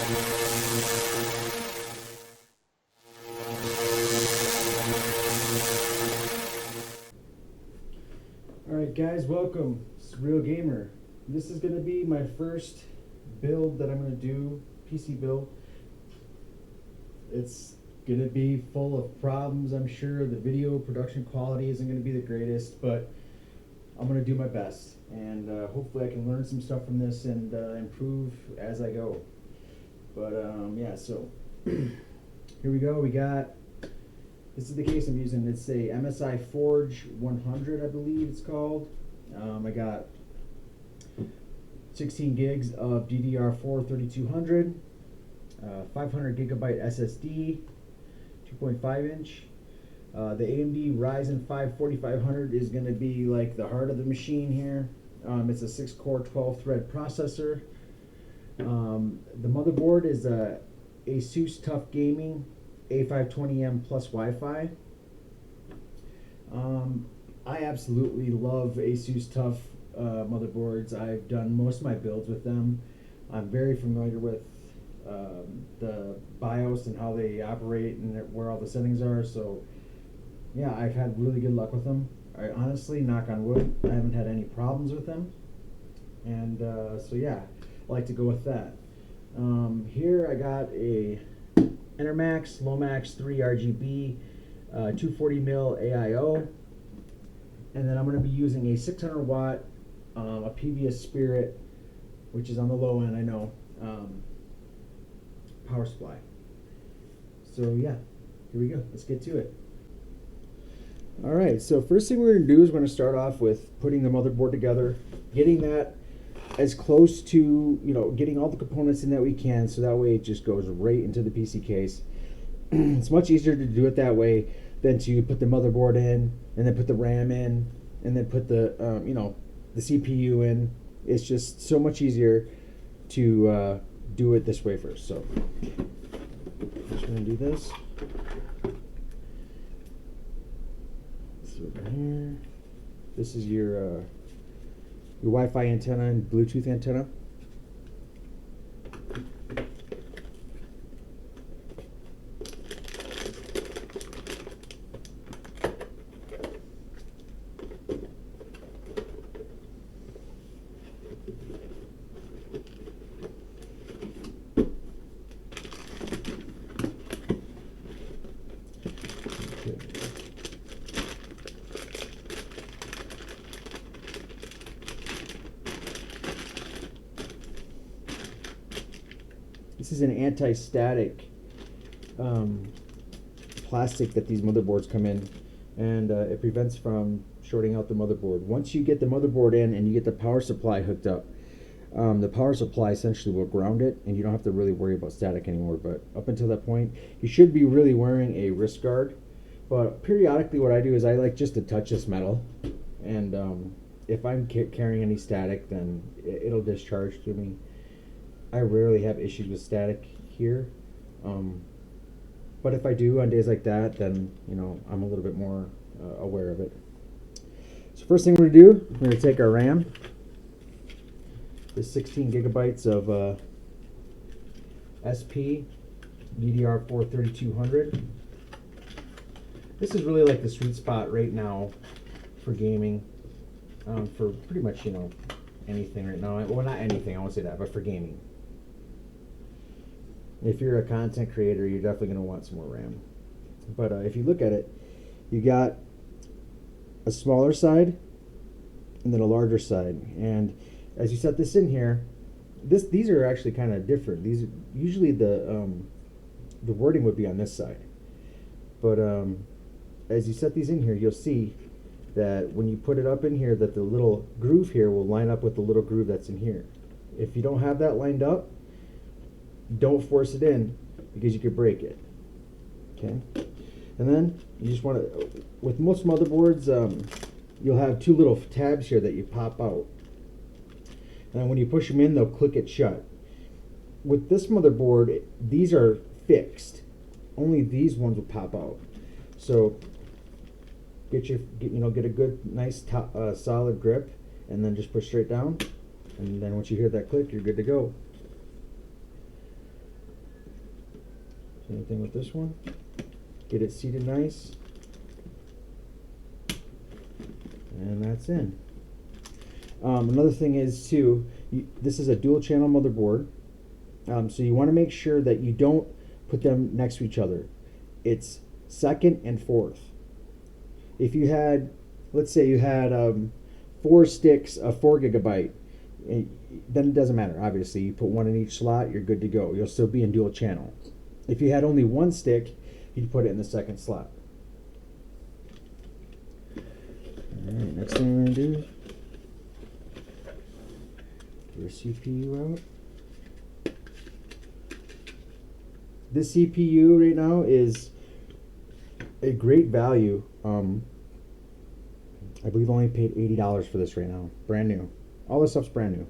Alright guys, welcome. It's Real Gamer. This is going to be my first build that I'm going to do, PC build. It's going to be full of problems, I'm sure. The video production quality isn't going to be the greatest, but I'm going to do my best. And hopefully I can learn some stuff from this and improve as I go. But yeah, so here we go. This is the case I'm using. It's a MSI Forge 100, I believe it's called. I got 16 gigs of DDR4 3200, 500 gigabyte SSD, 2.5 inch. The AMD Ryzen 5 4500 is going to be like the heart of the machine here. It's a 6-core 12-thread processor. The motherboard is a Asus TUF Gaming A520M plus Wi-Fi. I absolutely love Asus TUF motherboards. I've done most of my builds with them. I'm very familiar with the BIOS and how they operate and where all the settings are. So yeah, I've had really good luck with them. I honestly, knock on wood, I haven't had any problems with them. And so yeah, I like to go with that. Here I got a Enermax Lomax 3 RGB 240mm AIO, and then I'm going to be using a 600 watt a PVS Spirit, which is on the low end, I know, power supply. So yeah, here we go. Let's get to it. Alright, so first thing we're going to do is we're going to start off with putting the motherboard together, getting that as close to, getting all the components in that we can, so that way it just goes right into the PC case. It's much easier to do it that way than to put the motherboard in, and then put the RAM in, and then put the, the CPU in. It's just so much easier to do it this way first. So, just going to do this. Over here. This is your Wi-Fi antenna and Bluetooth antenna. This is an anti-static plastic that these motherboards come in, and it prevents from shorting out the motherboard. Once you get the motherboard in and you get the power supply hooked up, the power supply essentially will ground it, and you don't have to really worry about static anymore. But up until that point, you should be really wearing a wrist guard. But periodically what I do is I like just to touch this metal, and if I'm carrying any static, then it'll discharge to me. I rarely have issues with static here, but if I do on days like that, then I'm a little bit more aware of it. So first thing we're going to do, we're going to take our RAM, this 16 gigabytes of SP DDR4 3200. This is really like the sweet spot right now for gaming, for pretty much anything right now. Well, not anything, I won't say that, but for gaming. If you're a content creator, you're definitely going to want some more RAM. But if you look at it, you got a smaller side and then a larger side. And as you set this in here, these are actually kind of different. These usually the wording would be on this side. But as you set these in here, you'll see that when you put it up in here, that the little groove here will line up with the little groove that's in here. If you don't have that lined up, don't force it in, because you could break it. Okay, and then you just want to, with most motherboards, you'll have two little tabs here that you pop out, and when you push them in, they'll click it shut. With this motherboard, these are fixed. Only these ones will pop out. So get a good, nice, solid grip, and then just push straight down, and then once you hear that click, you're good to go. Same thing with this one. Get it seated nice. And that's in. Another thing is too, this is a dual channel motherboard. So you want to make sure that you don't put them next to each other. It's second and fourth. If you had, let's say you had 4 sticks of 4 gigabyte, then it doesn't matter. Obviously, you put one in each slot, you're good to go. You'll still be in dual channel. If you had only 1 stick, you'd put it in the second slot. Alright, next thing we're going to do, get your CPU out. This CPU right now is a great value. I believe I only paid $80 for this right now. Brand new. All this stuff's brand new.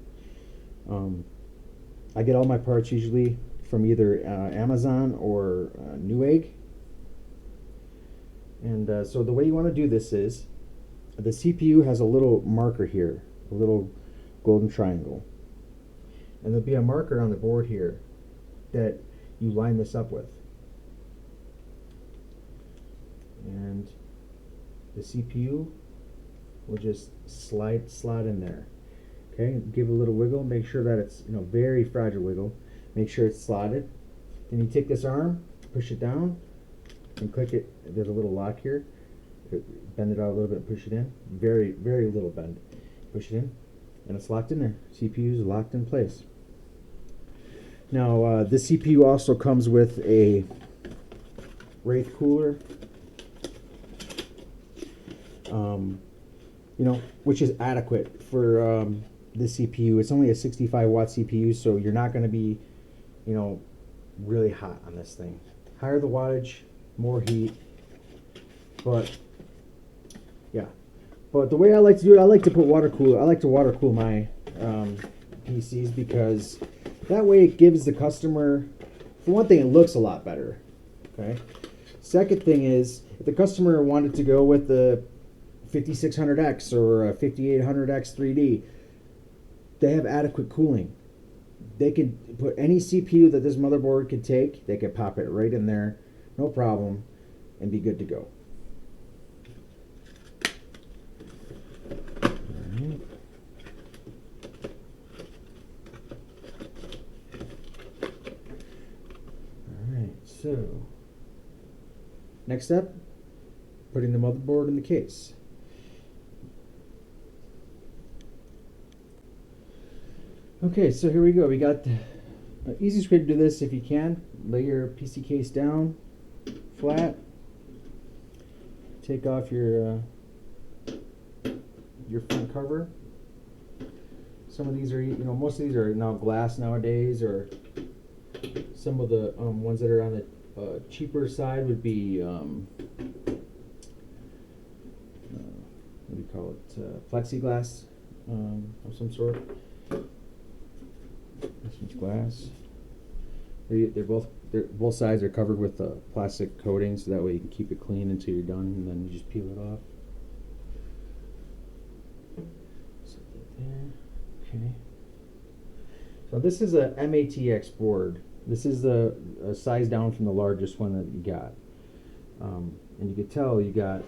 I get all my parts usually from either Amazon or Newegg. And so the way you want to do this is, the CPU has a little marker here, a little golden triangle. And there'll be a marker on the board here that you line this up with. And the CPU will just slide in there. Okay, give it a little wiggle, make sure that it's, very fragile wiggle. Make sure it's slotted. Then you take this arm, push it down, and click it. There's a little lock here. Bend it out a little bit, push it in. Very, very little bend. Push it in, and it's locked in there. CPU is locked in place. Now, the CPU also comes with a Wraith cooler, which is adequate for the CPU. It's only a 65 watt CPU, so you're not going to be, really hot on this thing. Higher the wattage, more heat. But yeah, but the way I like to do it, I like to water cool my PCs, because that way it gives the customer, for one thing, it looks a lot better. Okay. Second thing is, if the customer wanted to go with the 5600X or a 5800X 3D, they have adequate cooling. They could put any CPU that this motherboard could take, they could pop it right in there, no problem, and be good to go. Alright, so next step, putting the motherboard in the case. Okay, so here we go. We got the easiest way to do this, if you can, lay your PC case down flat. Take off your front cover. Some of these are, most of these are now glass nowadays, or some of the ones that are on the cheaper side would be what do you call it? Plexiglass of some sort. This one's glass. Both sides are covered with plastic coating, so that way you can keep it clean until you're done, and then you just peel it off. Set that there. Okay. So this is a MATX board. This is a size down from the largest one that you got, and you can tell you got.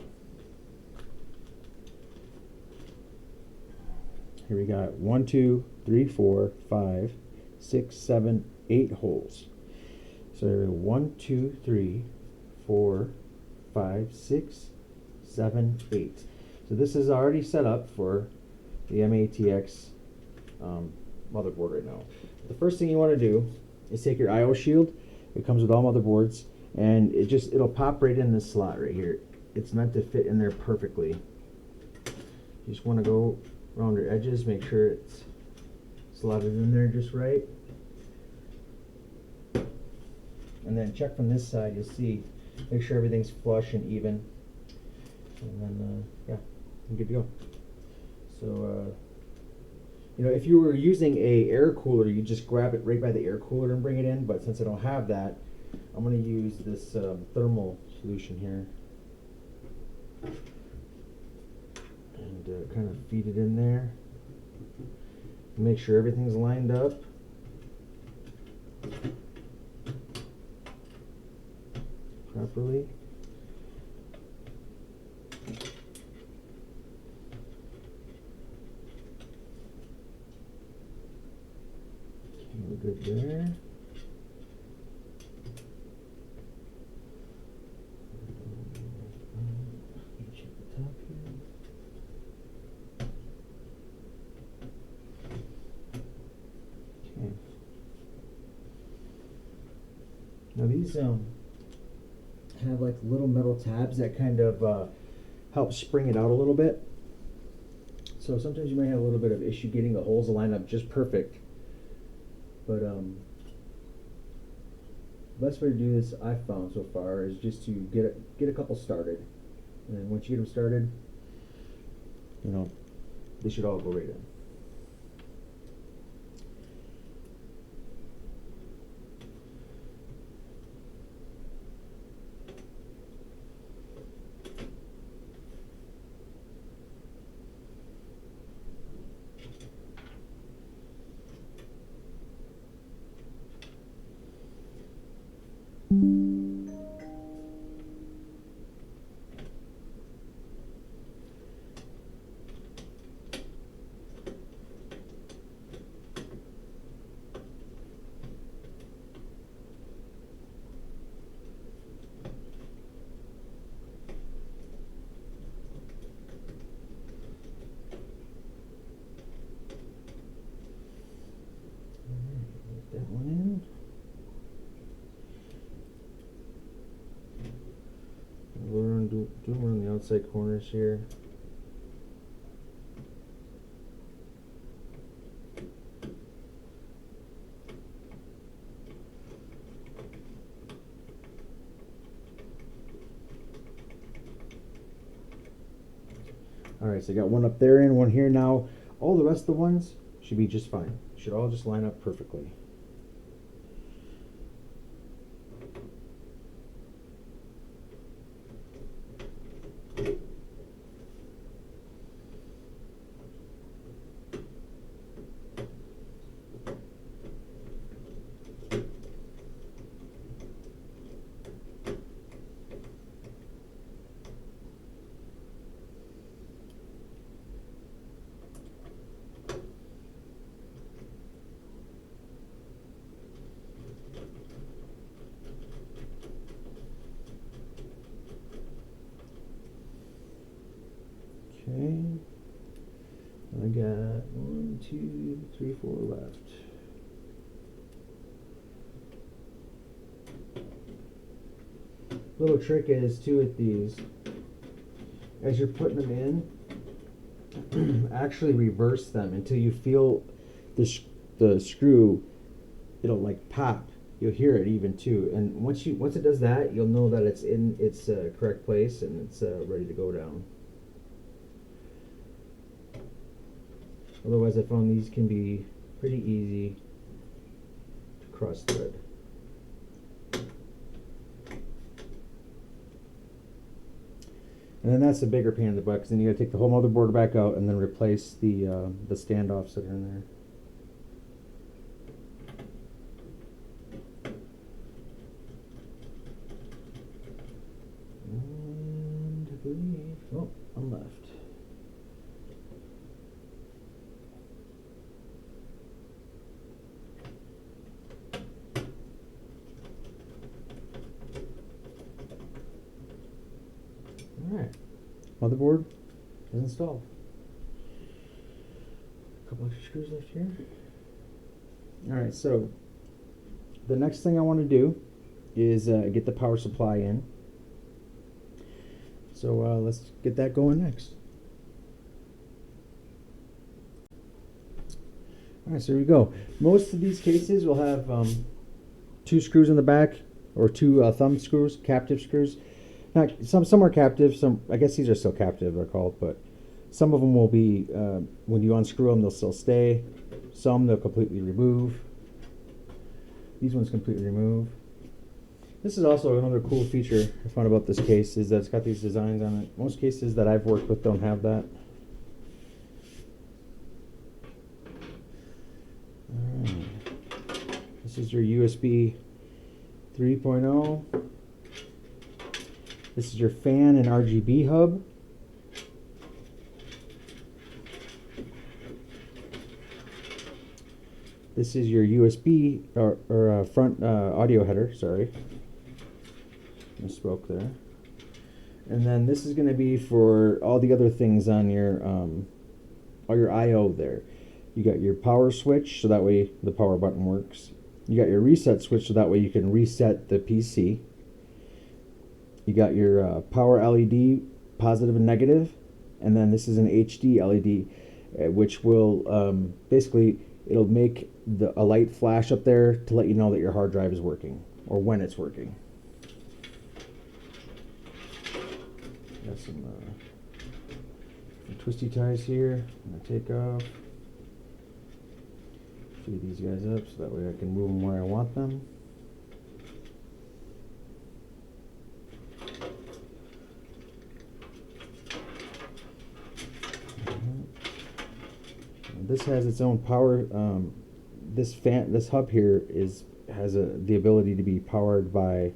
Here we got 1, 2, 3, 4, 5, 6, 7, 8 holes. So 1, 2, 3, 4, 5, 6, 7, 8. So this is already set up for the MATX motherboard right now. The first thing you want to do is take your IO shield. It comes with all motherboards, and it'll pop right in this slot right here. It's meant to fit in there perfectly. You just want to go around your edges, make sure it's slotted in there just right. And then check from this side, you'll see, make sure everything's flush and even. And then, yeah, I'm good to go. So, if you were using a air cooler, you just grab it right by the air cooler and bring it in. But since I don't have that, I'm going to use this thermal solution here. And kind of feed it in there. Make sure everything's lined up. properly. Okay, we're good there. Check the top here. Okay. Now these have like little metal tabs that kind of help spring it out a little bit. So sometimes you might have a little bit of issue getting the holes to line up just perfect. But the best way to do this I've found so far is just to get a couple started. And then once you get them started, you know, they should all go right in. That one in. We're going to do one on the outside corners here. Alright, so I got one up there and one here. Now all the rest of the ones should be just fine. Should all just line up perfectly. Okay, I got 1, 2, 3, 4 left. Little trick is too with these, as you're putting them in, actually reverse them until you feel the screw, it'll like pop. You'll hear it even too, and once it does that, you'll know that it's in its correct place and it's ready to go down. Otherwise, I found these can be pretty easy to cross thread. And then that's the bigger pain in the butt, because then you got to take the whole motherboard back out and then replace the standoffs that are in there. And I believe, oh, I'm left. Alright, motherboard is installed. A couple extra screws left here. Alright, so the next thing I want to do is get the power supply in. So let's get that going next. Alright, so here we go. Most of these cases will have 2 screws in the back, or 2 thumb screws, captive screws. Not, some are captive, some, I guess these are still captive, they're called, but some of them will be, when you unscrew them, they'll still stay. Some they'll completely remove. These ones completely remove. This is also another cool feature I found about this case, is that it's got these designs on it. Most cases that I've worked with don't have that. This is your USB 3.0. This is your fan and RGB hub. This is your USB or front audio header, sorry. I spoke there. And then this is going to be for all the other things on your all your I/O there. You got your power switch, so that way the power button works. You got your reset switch, so that way you can reset the PC. You got your power LED, positive and negative, and then this is an HD LED, which will basically it'll make a light flash up there to let you know that your hard drive is working or when it's working. Got some twisty ties here. I'm gonna take off. Feed these guys up so that way I can move them where I want them. This has its own power. This hub here has the ability to be powered by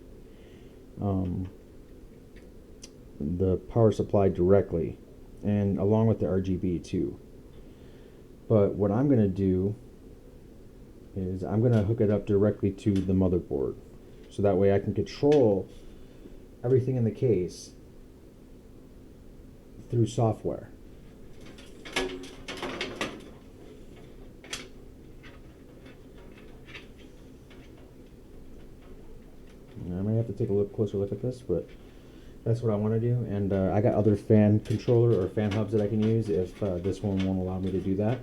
the power supply directly, and along with the RGB too. But what I'm going to do is I'm going to hook it up directly to the motherboard, so that way I can control everything in the case through software. I might have to take a closer look at this, but that's what I want to do. And I got other fan controller or fan hubs that I can use if this one won't allow me to do that.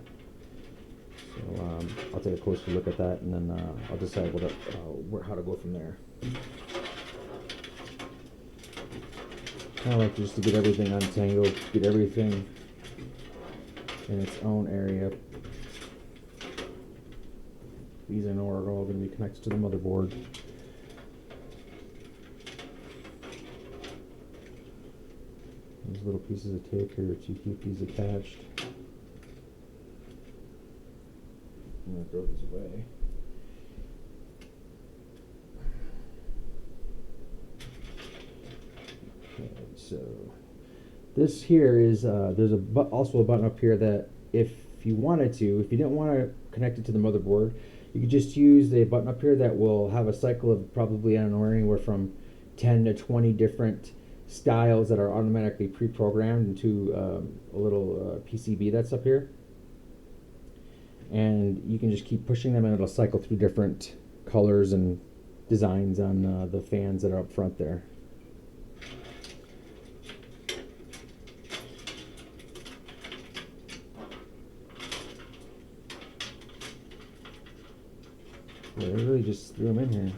So I'll take a closer look at that, and then I'll decide how to go from there. Kind of like just to get everything untangled, get everything in its own area. These I know are all going to be connected to the motherboard. These little pieces of tape here to keep these attached. I'm going to throw these away. Okay, so this here is there's also a button up here that if you wanted to, if you didn't want to connect it to the motherboard, you could just use the button up here that will have a cycle of probably, I don't know, anywhere from 10 to 20 different styles that are automatically pre-programmed into a little PCB that's up here, and you can just keep pushing them and it'll cycle through different colors and designs on the fans that are up front there. Yeah, they really just threw them in here.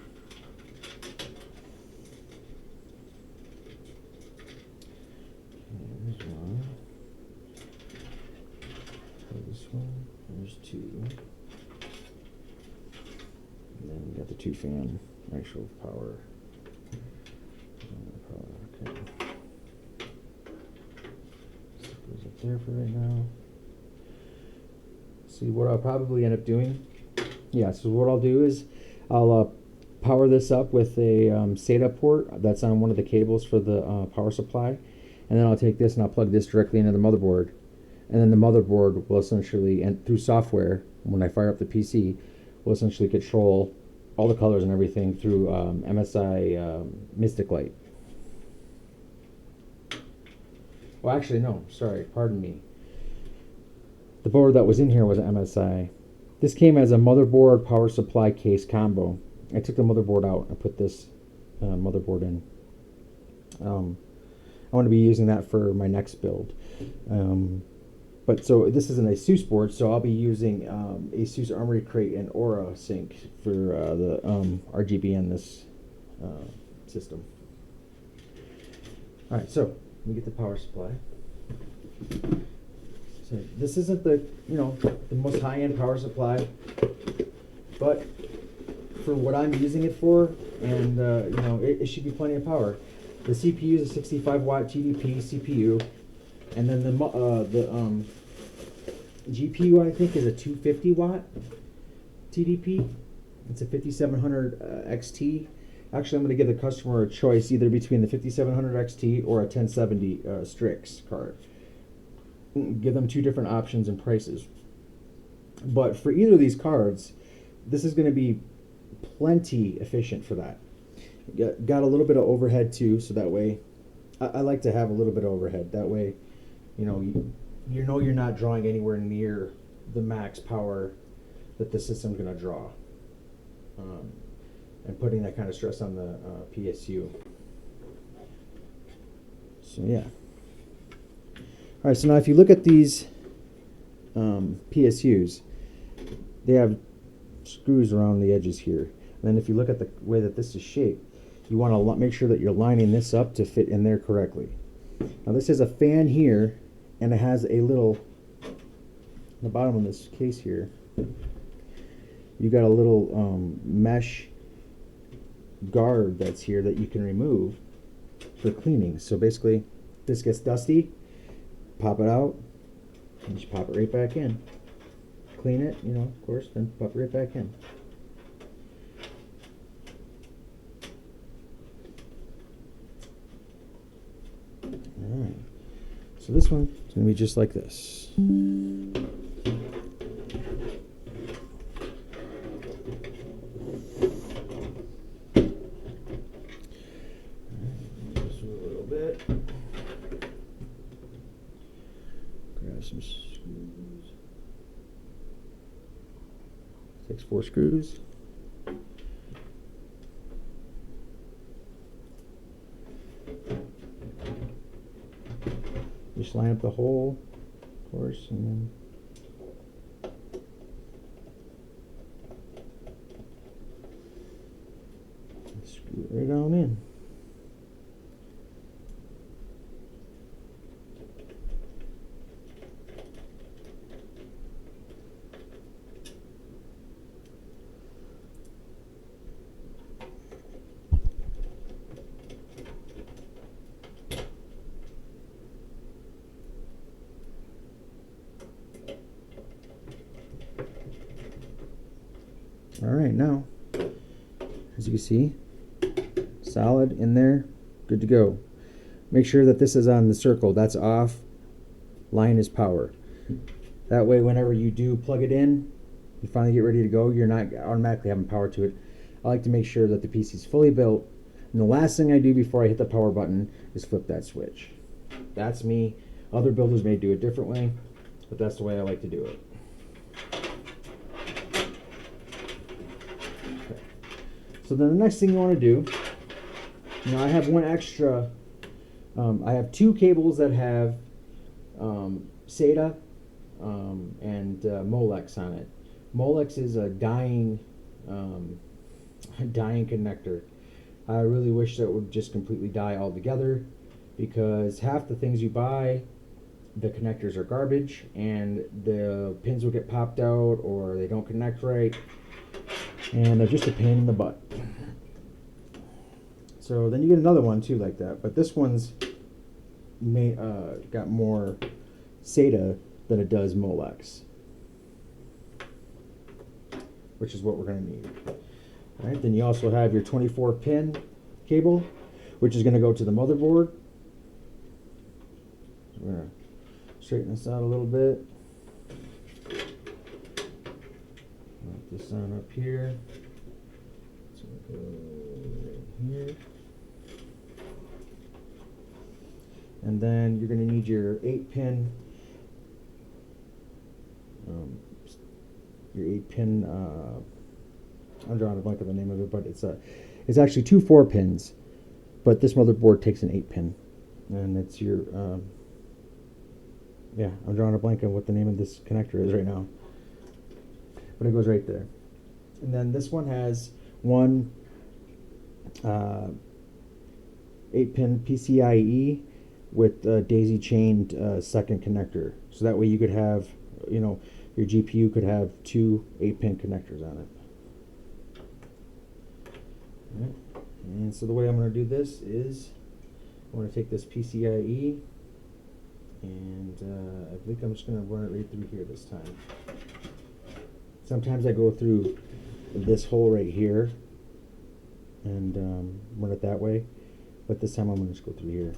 There's two. And then we got the two fan actual power. Okay. So it goes up there for right now. See what I'll probably end up doing. Yeah, so what I'll do is I'll power this up with a SATA port that's on one of the cables for the power supply, and then I'll take this and I'll plug this directly into the motherboard. And then the motherboard will essentially, and through software, when I fire up the PC, will essentially control all the colors and everything through MSI Mystic Light. Well, actually, no, sorry, pardon me. The board that was in here was an MSI. This came as a motherboard power supply case combo. I took the motherboard out and put this motherboard in. I want to be using that for my next build. But so this is an ASUS board, so I'll be using ASUS Armory Crate and Aura Sync for the RGB in this system. All right, so let me get the power supply. So this isn't the the most high-end power supply, but for what I'm using it for, and it should be plenty of power. The CPU is a 65 watt TDP CPU, and then the GPU I think is a 250 watt TDP. It's a 5700 XT, Actually, I'm going to give the customer a choice either between the 5700 XT or a 1070 Strix card. Give them two different options and prices. But for either of these cards, this is going to be plenty efficient for that. Got a little bit of overhead too, so that way, I like to have a little bit of overhead. That way, you know you're not drawing anywhere near the max power that the system's going to draw. And putting that kind of stress on the PSU. So yeah. All right, so now if you look at these PSUs, they have screws around the edges here. And then if you look at the way that this is shaped, you want to make sure that you're lining this up to fit in there correctly. Now this has a fan here, and it has a little, on the bottom of this case here, you got a little mesh guard that's here that you can remove for cleaning. So basically, if this gets dusty, pop it out and just pop it right back in. Clean it, you know, of course, then pop it right back in. Alright, so this one is going to be just like this. Some screws. Takes 4 screws. Just line up the hole, of course, and then screw it right on in. All right, now, as you can see, solid in there, good to go. Make sure that this is on the circle. That's off. Line is power. That way, whenever you do plug it in, you finally get ready to go, you're not automatically having power to it. I like to make sure that the PC is fully built. And the last thing I do before I hit the power button is flip that switch. That's me. Other builders may do it different way, but that's the way I like to do it. So then the next thing you want to do, you know, I have one extra, I have 2 cables that have SATA and Molex on it. Molex is a dying connector. I really wish that it would just completely die altogether, because half the things you buy, the connectors are garbage and the pins will get popped out or they don't connect right, and they're just a pain in the butt. So then you get another one too like that, but this one's got more SATA than it does Molex, which is what we're going to need. All right, then you also have your 24 pin cable, which is going to go to the motherboard. So we're going to straighten this out a little bit. Put this on up here. So we'll go right here. And then you're going to need your 8-pin, I'm drawing a blank of the name of it, but it's actually 2 4-pins, but this motherboard takes an 8-pin, and it's your, yeah, I'm drawing a blank on what the name of this connector is right now, but it goes right there. And then this one has one 8-pin PCIe with a daisy chained second connector, so that way you could have, you know, your GPU could have 2 8-pin connectors on it. All right. And so the way I'm going to do this is I'm going to take this PCIe and I think I'm just going to run it right through here this time. Sometimes I go through this hole right here, and run it that way. But this time I'm going to just go through here.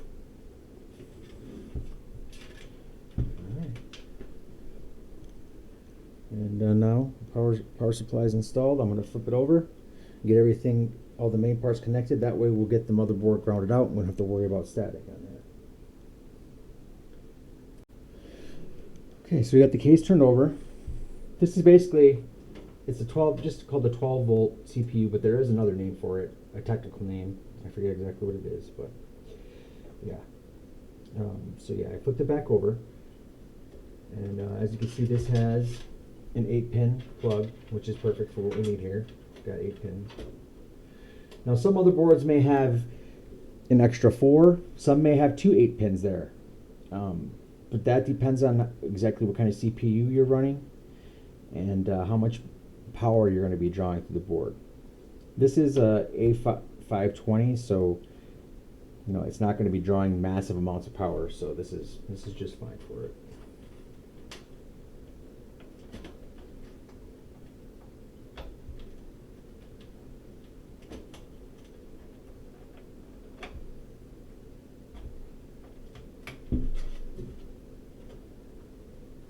Alright. And now power supply is installed. I'm going to flip it over, get everything, all the main parts connected. That way we'll get the motherboard grounded out and we don't have to worry about static on that. Okay, so we got the case turned over. This is basically, it's a 12, just called the 12 volt CPU, but there is another name for it, a technical name. I forget exactly what it is, but yeah. So yeah, I flipped it back over, and as you can see, this has an 8-pin plug, which is perfect for what we need here. Got 8 pins. Now some motherboards may have an extra 4, some may have 2 8-pins there. But that depends on exactly what kind of CPU you're running and how much power you're going to be drawing through the board. This is a A520, so you know it's not going to be drawing massive amounts of power, so this is just fine for it.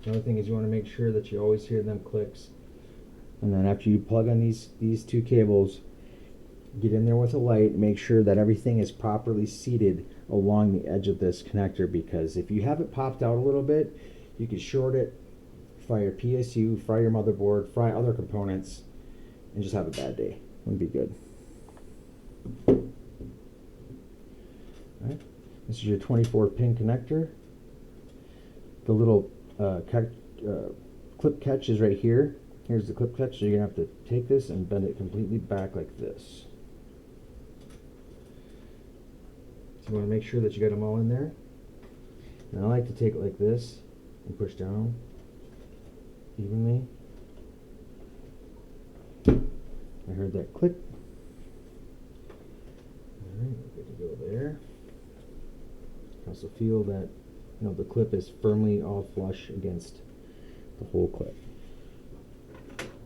The other thing is you want to make sure that you always hear them clicks. And then after you plug on these 2 cables, get in there with a light, make sure that everything is properly seated along the edge of this connector, because if you have it popped out a little bit, you could short it, fry your PSU, fry your motherboard, fry other components, and just have a bad day. Wouldn't be good. Alright, this is your 24-pin connector. The little clip catch is right here. Here's the clip catch, so you're going to have to take this and bend it completely back like this. So you want to make sure that you got them all in there. And I like to take it like this and push down evenly. I heard that click. Alright, we're good to go there. Also feel that the clip is firmly all flush against the whole clip.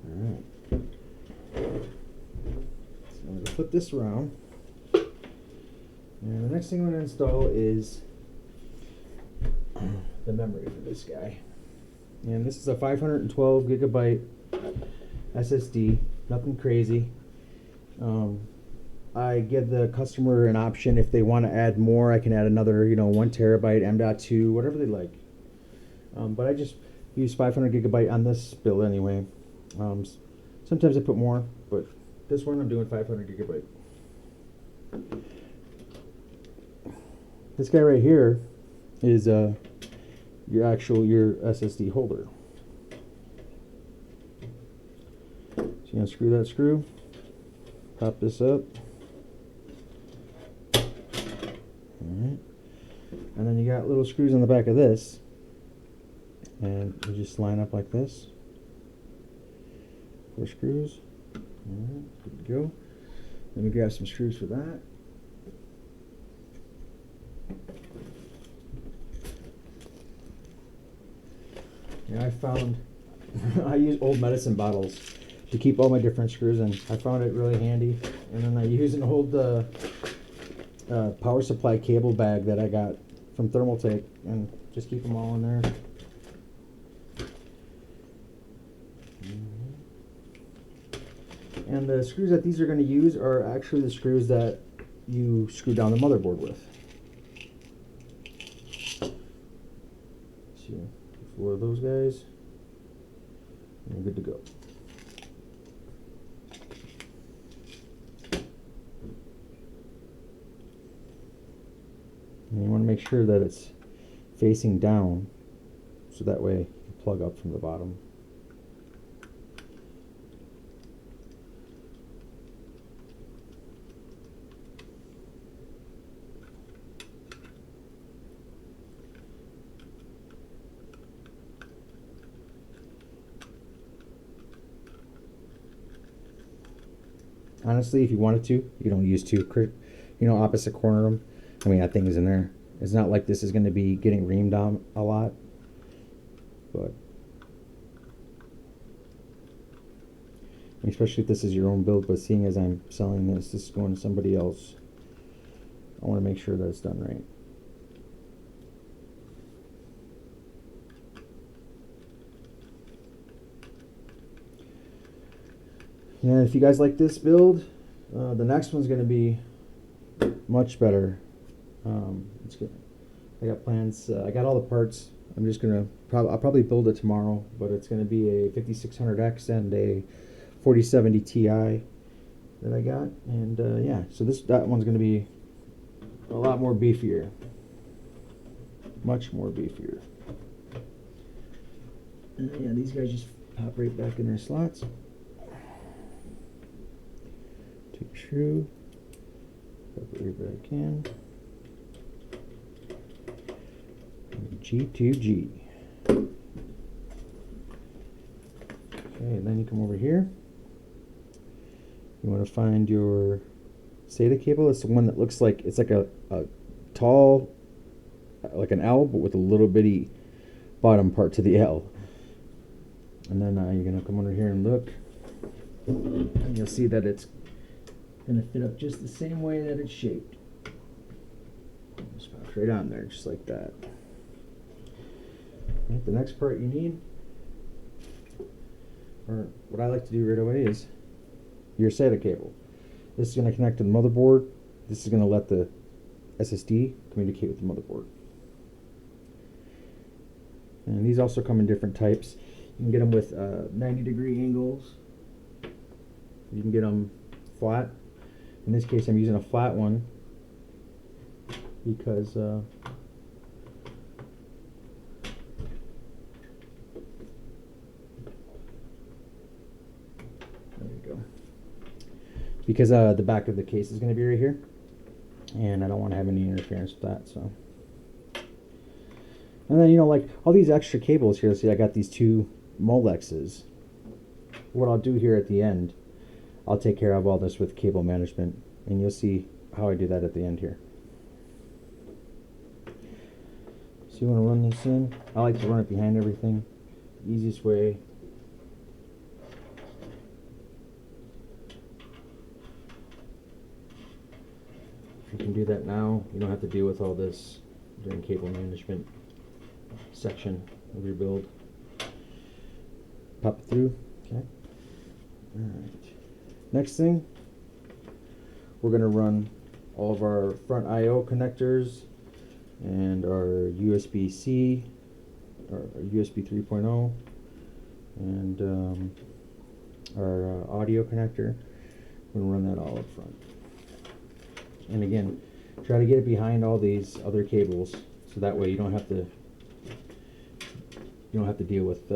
Alright. So I'm going to flip this around. And the next thing I'm going to install is the memory for this guy. And this is a 512 gigabyte SSD, nothing crazy. I give the customer an option if they want to add more. I can add another, 1 terabyte, M.2, whatever they like. But I just use 500 gigabyte on this build anyway. Sometimes I put more, but this one I'm doing 500 gigabyte. This guy right here is your SSD holder. So you unscrew that screw, pop this up. Alright. And then you got little screws on the back of this, and you just line up like this. 4 screws. Alright, good to go. Let me grab some screws for that. Yeah, I found I use old medicine bottles to keep all my different screws in. I found it really handy. And then I use an old power supply cable bag that I got from Thermaltake and just keep them all in there. And the screws that these are going to use are actually the screws that you screw down the motherboard with. So 4 of those guys, and you're good to go. And you want to make sure that it's facing down, so that way you plug up from the bottom. Honestly, if you wanted to, you don't use to, opposite corner them. I mean, that thing is in there. It's not like this is going to be getting reamed on a lot, but especially if this is your own build, but seeing as I'm selling this is going to somebody else, I want to make sure that it's done right. Yeah, if you guys like this build, the next one's going to be much better. It's good. I got plans. I got all the parts. I'm just gonna I'll probably build it tomorrow, but it's gonna be a 5600X and a 4070 Ti that I got, and yeah, so that one's gonna be a lot more beefier, much more beefier. And yeah, these guys just pop right back in their slots. Take a screw, pop it right back in. G2G. Okay, and then you come over here. You want to find your SATA cable. It's the one that looks like it's like a tall, like an L, but with a little bitty bottom part to the L. And then you're gonna come over here and look, and you'll see that it's gonna fit up just the same way that it's shaped. Just pops right on there, just like that. Right, the next part you need, or what I like to do right away, is your SATA cable. This is going to connect to the motherboard. This is going to let the SSD communicate with the motherboard. And these also come in different types. You can get them with 90-degree angles. You can get them flat. In this case, I'm using a flat one because the back of the case is going to be right here, and I don't want to have any interference with that. So, and then, you know, like all these extra cables here, see I got these two Molexes. What I'll do here at the end, I'll take care of all this with cable management, and you'll see how I do that at the end here. So you want to run this in. I like to run it behind everything. The easiest way. You can do that now. You don't have to deal with all this during cable management section of your build. Pop it through. Okay. Alright. Next thing, we're going to run all of our front I/O connectors and our USB-C, or USB 3.0, and our audio connector. We're going to run that all up front. And again, try to get it behind all these other cables, so that way you don't have to deal with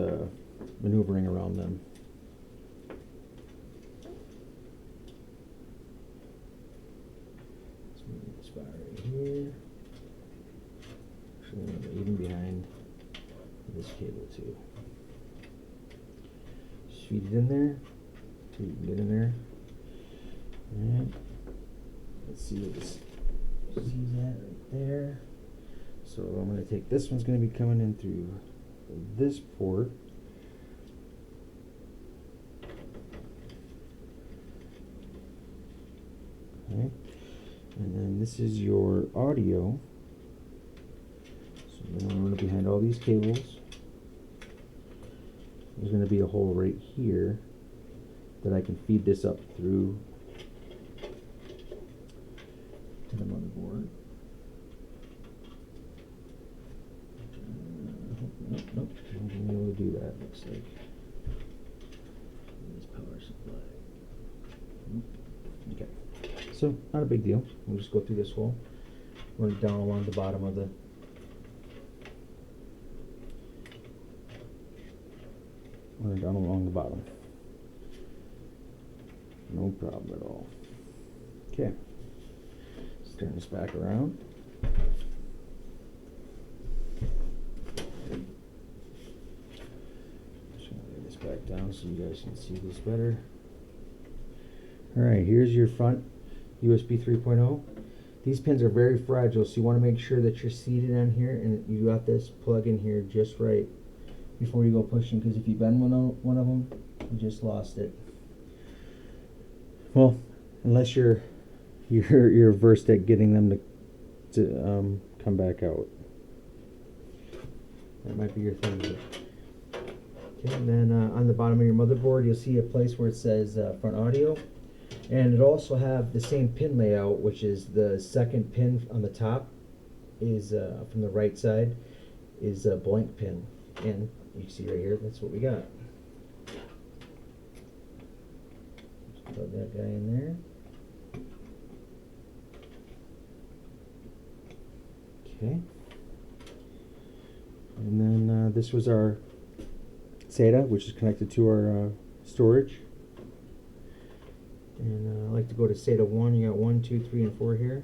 maneuvering around them. Let's move this spot right here. Actually, even behind this cable too. Just feed it in there so you can get in there. Alright. Let's see what this sees at right there. So I'm going to take this one's going to be coming in through this port. Okay. And then this is your audio. So I'm going to run it behind all these cables. There's going to be a hole right here that I can feed this up through to the motherboard. Nope, nope, I'm not going to be able to do that, looks like. This power supply. Okay, so not a big deal. We'll just go through this hole, run it down along the bottom of the bottom. No problem at all. Okay. Let's turn this back around. Just gonna lay this back down so you guys can see this better. Alright, here's your front USB 3.0. These pins are very fragile, so you want to make sure that you're seated on here and you got this plug in here just right before you go pushing, because if you bend one of them, you just lost it. Well, unless you're versed at getting them to come back out. That might be your thing. Okay, and then on the bottom of your motherboard, you'll see a place where it says front audio, and it also have the same pin layout, which is the second pin on the top is from the right side is a blank pin, and you can see right here, that's what we got. Just plug that guy in there. Okay. And then this was our SATA, which is connected to our storage. And I like to go to SATA 1. You got 1, 2, 3, and 4 here.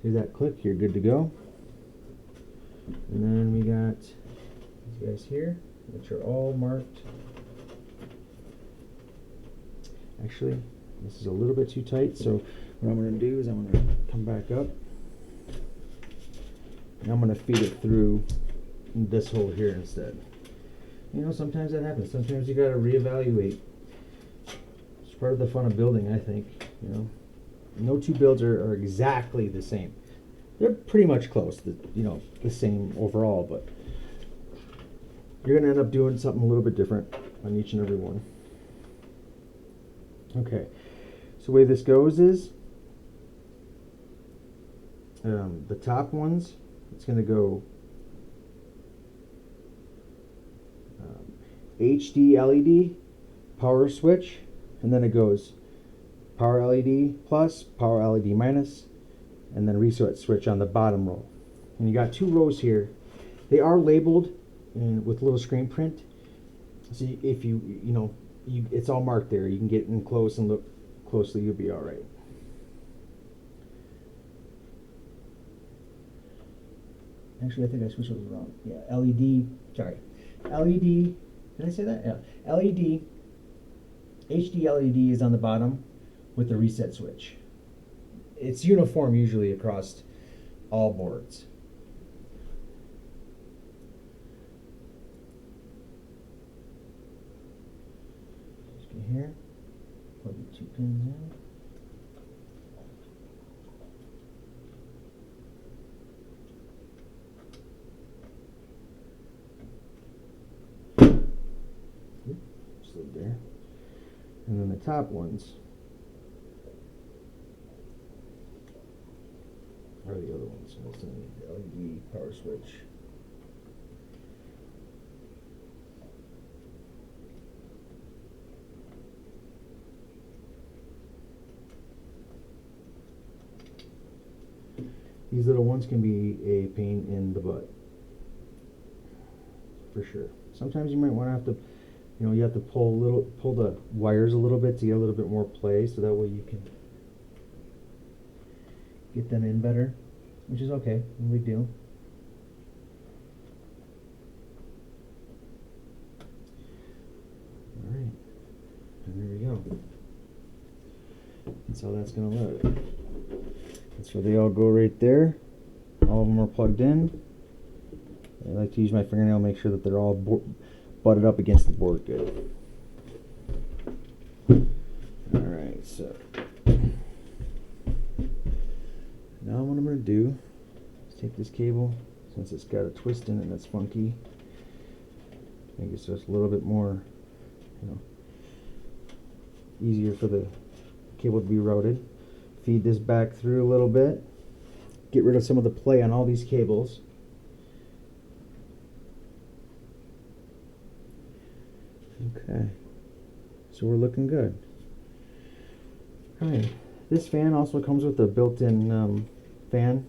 Do that click, you're good to go. And then we got these guys here, which are all marked. Actually, this is a little bit too tight, so what I'm going to do is I'm going to come back up. And I'm going to feed it through this hole here instead. You know, sometimes that happens. Sometimes you got to reevaluate. It's part of the fun of building, I think. You know, no two builds are exactly the same. They're pretty much close, the same overall, but you're going to end up doing something a little bit different on each and every one. Okay, so the way this goes is the top ones, it's going to go HD LED, power switch, and then it goes power LED plus, power LED minus, and then reset switch on the bottom row. And you got 2 rows here. They are labeled with little screen print, so if it's all marked there. You can get in close and look closely. You'll be all right. Actually, I think I switched those wrong. Yeah, LED. Sorry, LED. Did I say that? Yeah, LED. HD LED is on the bottom with the reset switch. It's uniform usually across all boards. Just get here, plug the 2 pins in. Slid there. And then the top ones are the other ones. So it's the LED power switch. These little ones can be a pain in the butt, for sure. Sometimes you might want to have to, you have to pull the wires a little bit to get a little bit more play, so that way you can get them in better, which is okay, no big deal. All right, and there we go. That's how that's going to look. That's where they all go right there. All of them are plugged in. I like to use my fingernail, make sure that they're all butted up against the board good. Alright, so now what I'm going to do is take this cable, since it's got a twist in it that's funky, make it so it's a little bit more, easier for the cable to be routed. Feed this back through a little bit, get rid of some of the play on all these cables. Okay, so we're looking good. Alright, this fan also comes with a built-in fan,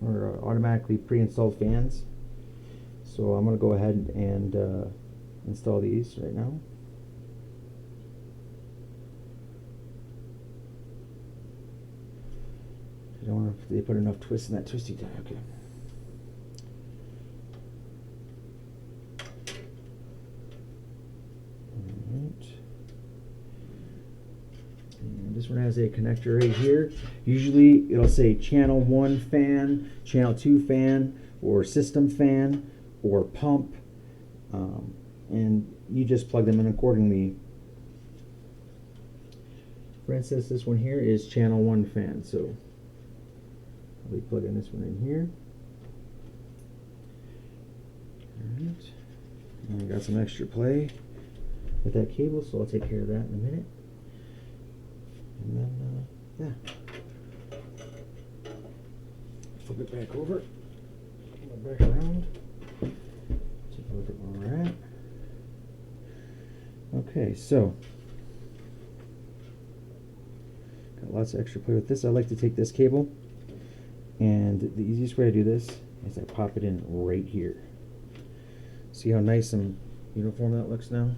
or automatically pre-installed fans. So I'm going to go ahead and install these right now. I don't know if they put enough twist in that twisty tie. Okay. This one has a connector right here. Usually it'll say channel 1 fan, channel 2 fan, or system fan, or pump, and you just plug them in accordingly. For instance, this one here is channel 1 fan, so I'll be plugging this one in here. Alright, and we got some extra play with that cable, so I'll take care of that in a minute. And then, yeah. Flip it back over, flip it back around, take a look at where we're at. Okay, so got lots of extra play with this. I like to take this cable, and the easiest way to do this is I pop it in right here. See how nice and uniform that looks now?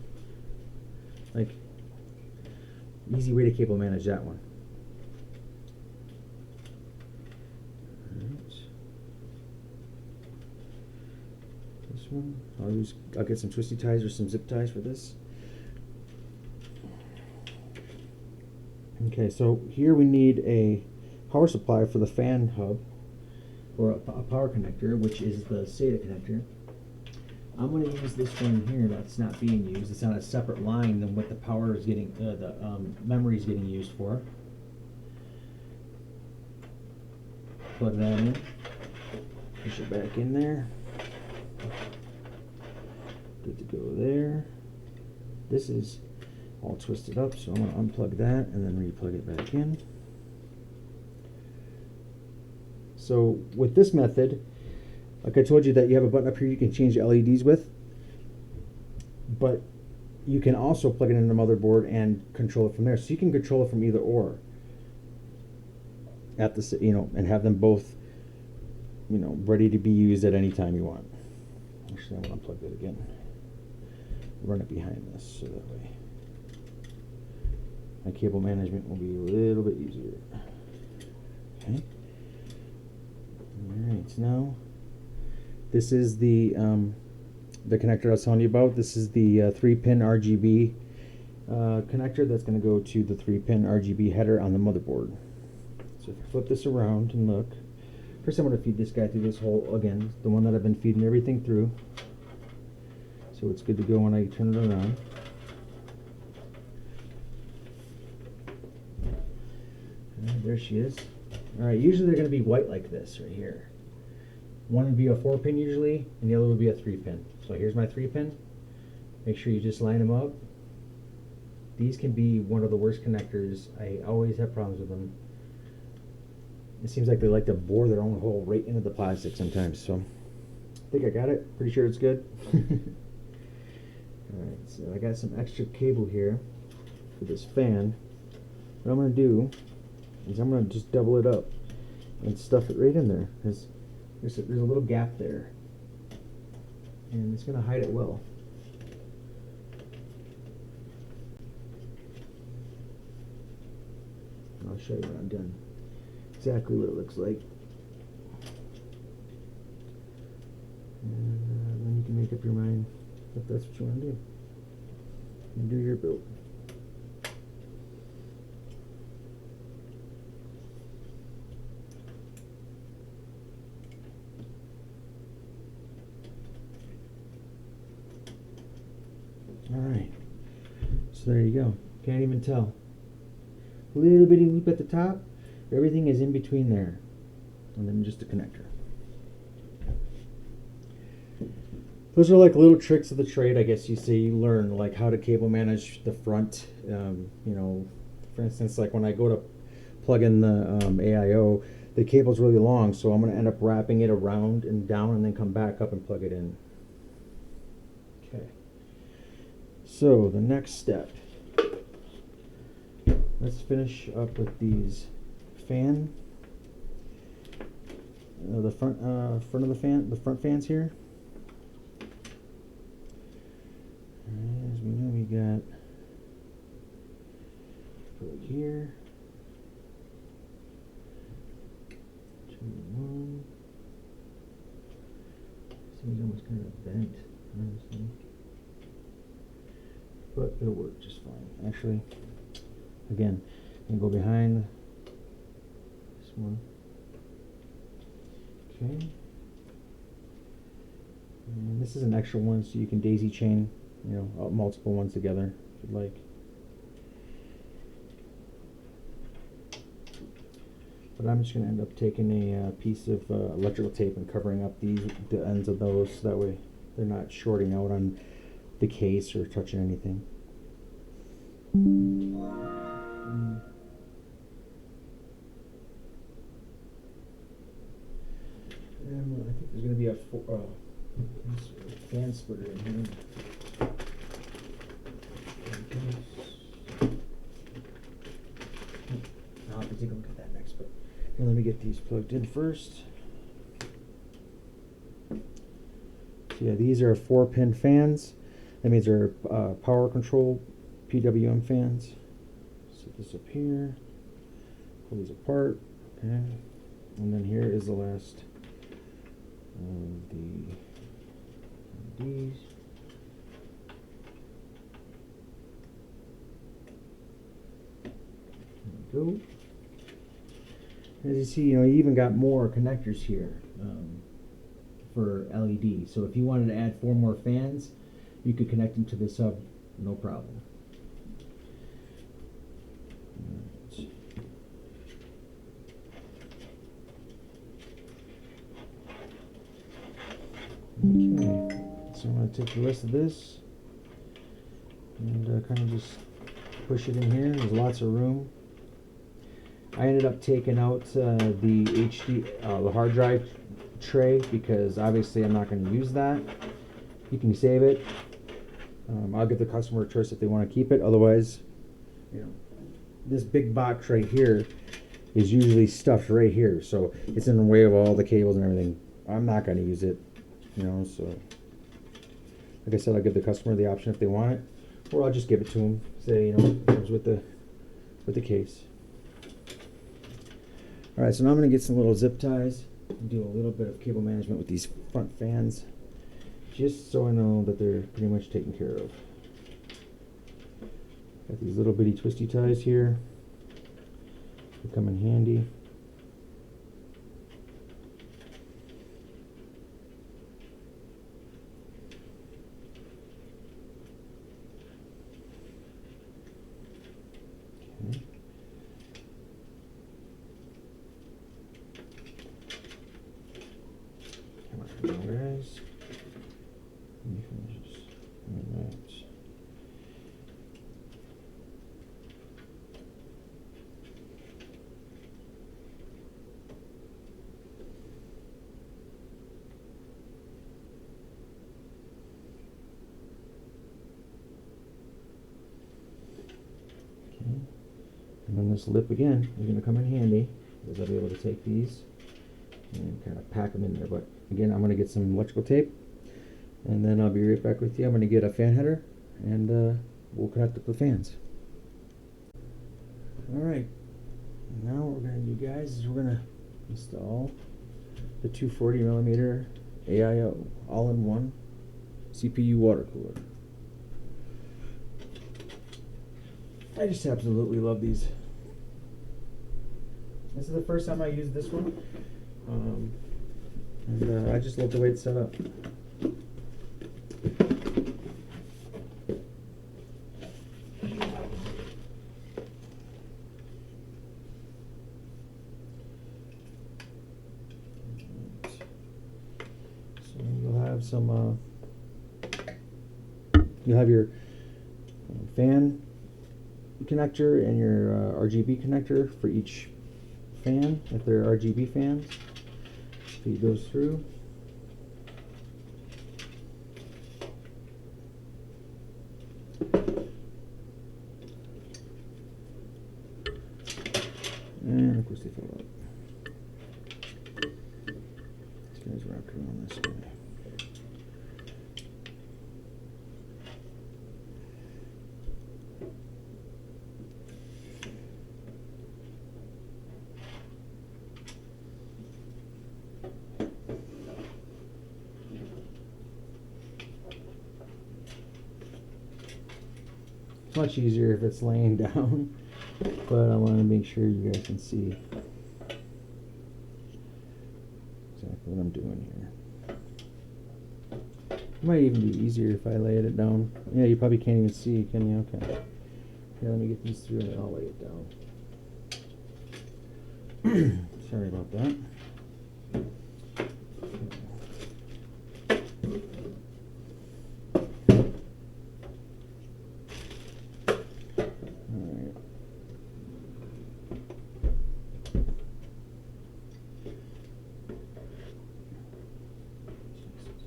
Like, easy way to cable manage that one. Alright. This one, I'll get some twisty ties or some zip ties for this. Okay, so here we need a power supply for the fan hub, or a power connector, which is the SATA connector. I'm going to use this one here that's not being used. It's on a separate line than what the power is getting, the memory is getting used for. Plug that in, push it back in there. Good to go there. This is all twisted up, so I'm going to unplug that and then re-plug it back in. So with this method, like I told you that you have a button up here you can change the LEDs with, but you can also plug it in the motherboard and control it from there. So you can control it from either or at the, and have them both, ready to be used at any time you want. Actually, I want to unplug that again. Run it behind this so that way my cable management will be a little bit easier. Okay. Alright, so now this is the connector I was telling you about. This is the 3-pin RGB connector that's going to go to the 3-pin RGB header on the motherboard. So if you flip this around and look, first I'm going to feed this guy through this hole again, the one that I've been feeding everything through. So it's good to go when I turn it around. And there she is. Alright, usually they're going to be white like this right here. One would be a 4-pin usually, and the other would be a 3-pin. So here's my 3-pin. Make sure you just line them up. These can be one of the worst connectors. I always have problems with them. It seems like they like to bore their own hole right into the plastic sometimes. So I think I got it. Pretty sure it's good. Alright, so I got some extra cable here for this fan. What I'm going to do is I'm going to just double it up and stuff it right in there. There's a little gap there, and it's going to hide it well. I'll show you when I'm done exactly what it looks like. And then you can make up your mind if that's what you want to do. And do your build. Alright, so there you go. Can't even tell. Little bitty loop at the top. Everything is in between there. And then just a connector. Those are like little tricks of the trade, I guess you say. You learn like how to cable manage the front. For instance, like when I go to plug in the AIO, the cable's really long, so I'm going to end up wrapping it around and down and then come back up and plug it in. Okay. So the next step, let's finish up with these fan, the front of the fan, the front fans here. As we know, we got right here, 2, 1. This thing's almost kind of bent, honestly. But it'll work just fine. Actually, again, I'm going to go behind this one. Okay. And this is an extra one, so you can daisy chain, multiple ones together if you'd like. But I'm just going to end up taking a piece of electrical tape and covering up the ends of those, so that way they're not shorting out on the case or touching anything. And I think there's going to be a fan splitter in here. I'll have to take a look at that next, but here, let me get these plugged in first. So yeah, these are 4-pin fans. That means they're power control PWM fans. Set this up here. Pull these apart. Okay. And then here is the last of the LEDs. There we go. As you see, you even got more connectors here for LED. So if you wanted to add 4 more fans, you could connect them to this hub, no problem. Okay, so I'm going to take the rest of this and kind of just push it in here. There's lots of room. I ended up taking out the hard drive tray, because obviously I'm not going to use that. You can save it. I'll give the customer a choice if they want to keep it. Otherwise, this big box right here is usually stuffed right here, so it's in the way of all the cables and everything. I'm not going to use it, so like I said, I'll give the customer the option if they want it, or I'll just give it to them. Say, it comes with the case. All right, so now I'm going to get some little zip ties and do a little bit of cable management with these front fans, just so I know that they're pretty much taken care of. Got these little bitty twisty ties here. They come in handy. Okay. Come on, guys. Let me finish this. All right. And then this lip again is going to come in handy, because I'll be able to take these and kind of pack them in there. But again, I'm going to get some electrical tape, and then I'll be right back with you. I'm going to get a fan header, and we'll connect up the fans. Alright, now what we're going to do, guys, is we're going to install the 240mm AIO all-in-one CPU water cooler. I just absolutely love these. This is the first time I used this one, and I just love the way it's set up. So you'll have some, you'll have your fan connector and your RGB connector for each fan, if they're RGB fans. Feed those through. And of course they fill up. This guy's wrapped around this guy. Much easier if it's laying down, but I want to make sure you guys can see exactly what I'm doing here. It might even be easier if I laid it down. Yeah, you probably can't even see, can you? Okay. Here, let me get these through and I'll lay it down. Sorry about that.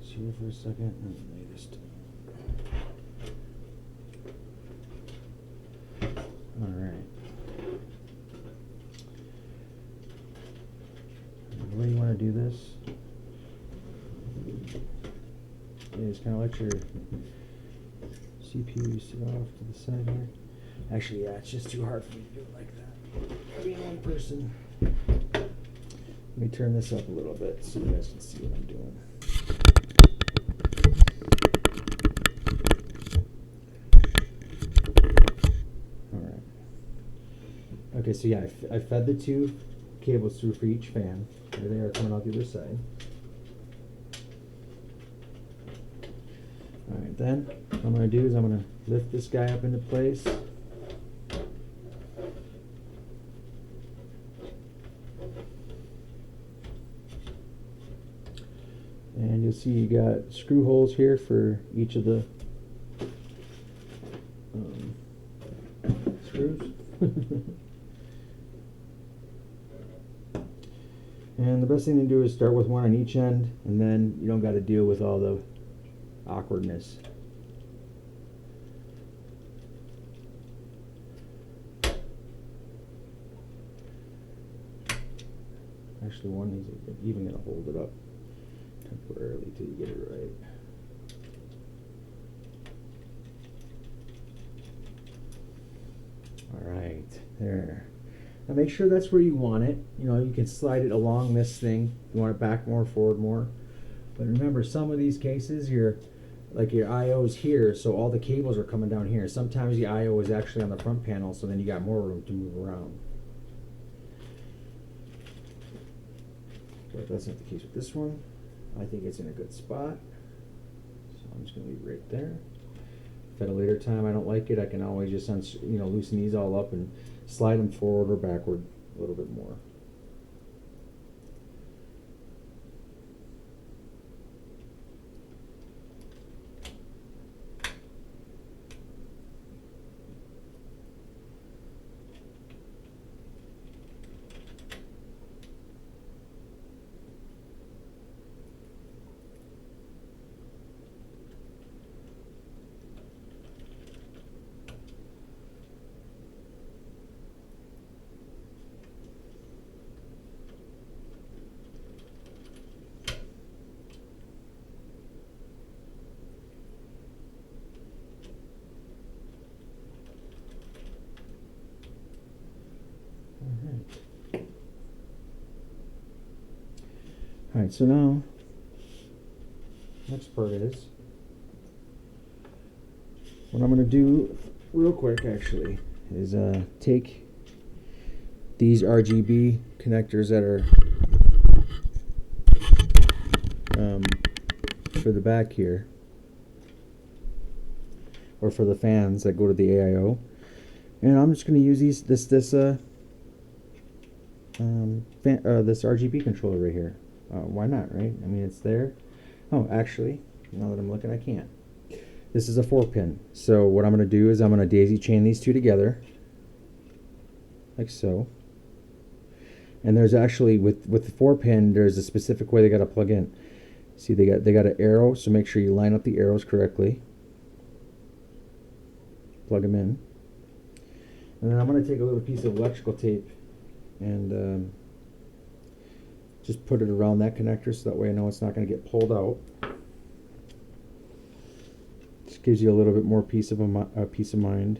Here for a second and lay this down. All right. The way you want to do this is kind of let your CPU sit off to the side here. Actually, yeah, it's just too hard for me to do it like that. Being one person. Let me turn this up a little bit so you guys can see what I'm doing. Okay, so yeah, I fed the two cables through for each fan. There they are coming out the other side. Alright, then what I'm going to do is I'm going to lift this guy up into place. And you'll see you got screw holes here for each of the screws. And the best thing to do is start with one on each end, and then you don't got to deal with all the awkwardness. Actually, one is even going to hold it up temporarily till you get it right. All right, there. Now make sure that's where you want it. You know, you can slide it along this thing. You want it back more, forward more. But remember, some of these cases, your I/O is here, so all the cables are coming down here. Sometimes the I/O is actually on the front panel, so then you got more room to move around. But that's not the case with this one. I think it's in a good spot, so I'm just going to leave it right there. If at a later time I don't like it, I can always just loosen these all up and slide them forward or backward a little bit more. Alright, so now, next part is, what I'm going to do real quick actually, is take these RGB connectors that are for the back here, or for the fans that go to the AIO, and I'm just going to use this RGB controller right here. Why not, right? I mean, it's there. Oh, actually, now that I'm looking, I can't. This is a 4-pin. So what I'm going to do is I'm going to daisy chain these two together, like so. And there's actually, with the 4-pin, there's a specific way they got to plug in. See, they got an arrow, so make sure you line up the arrows correctly. Plug them in. And then I'm going to take a little piece of electrical tape and just put it around that connector so that way I know it's not going to get pulled out. Just gives you a little bit more peace of mind.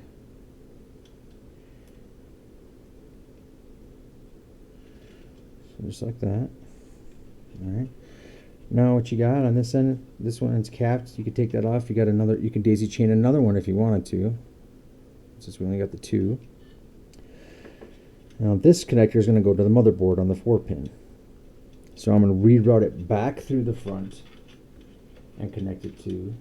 So just like that. Alright. Now what you got on this end, this one is capped. You can take that off. You got another. You can daisy chain another one if you wanted to. Since we only got the two. Now this connector is going to go to the motherboard on the 4-pin. So I'm going to reroute it back through the front and connect it to.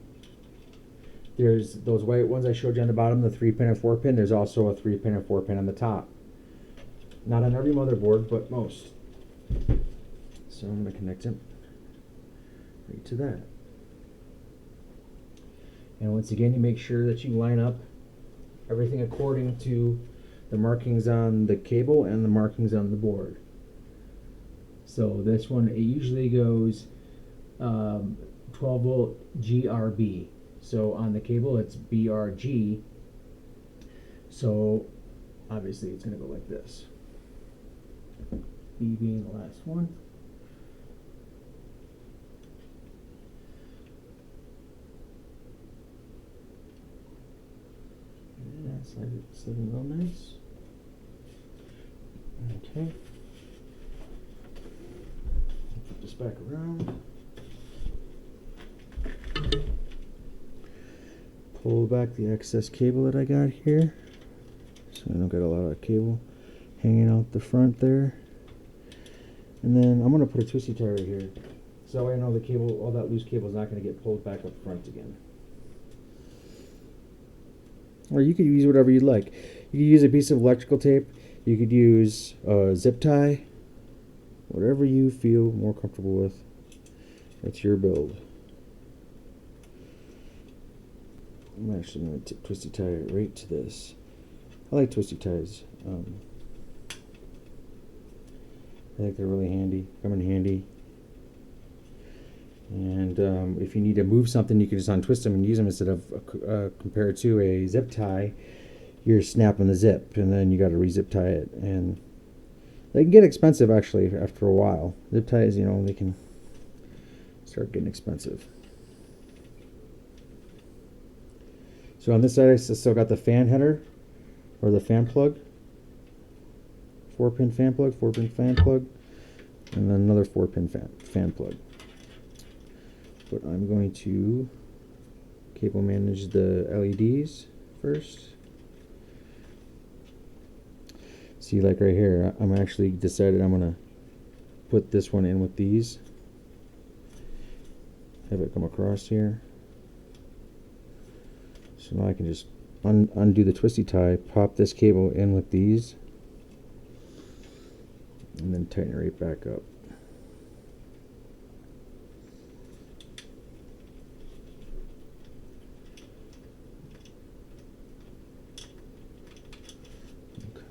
There's those white ones I showed you on the bottom, the 3-pin and 4-pin. There's also a 3-pin and 4-pin on the top. Not on every motherboard, but most. So I'm going to connect it right to that. And once again, you make sure that you line up everything according to the markings on the cable and the markings on the board. So this one, it usually goes 12 volt GRB. So on the cable it's BRG. So obviously it's going to go like this. B being the last one. And slide it real nice. Okay. Flip this back around. Pull back the excess cable that I got here, so I don't get a lot of cable hanging out the front there. And then I'm going to put a twisty tie right here, so I know the cable, all that loose cable is not going to get pulled back up front again. Or you could use whatever you'd like. You could use a piece of electrical tape, you could use a zip tie, whatever you feel more comfortable with. That's your build. I'm actually going to twisty tie it right to this. I like twisty ties. I think they're really handy, come in handy. And if you need to move something, you can just untwist them and use them instead of compared to a zip tie. You're snapping the zip, and then you got to re-zip tie it, and they can get expensive actually after a while. Zip ties, you know, they can start getting expensive. So on this side, I still got the fan header, or the fan plug. 4-pin fan plug, 4-pin fan plug, and then another 4-pin fan plug. But I'm going to cable manage the LEDs first. See, like right here, I'm actually decided I'm going to put this one in with these. Have it come across here. So now I can just undo the twisty tie, pop this cable in with these, and then tighten it right back up.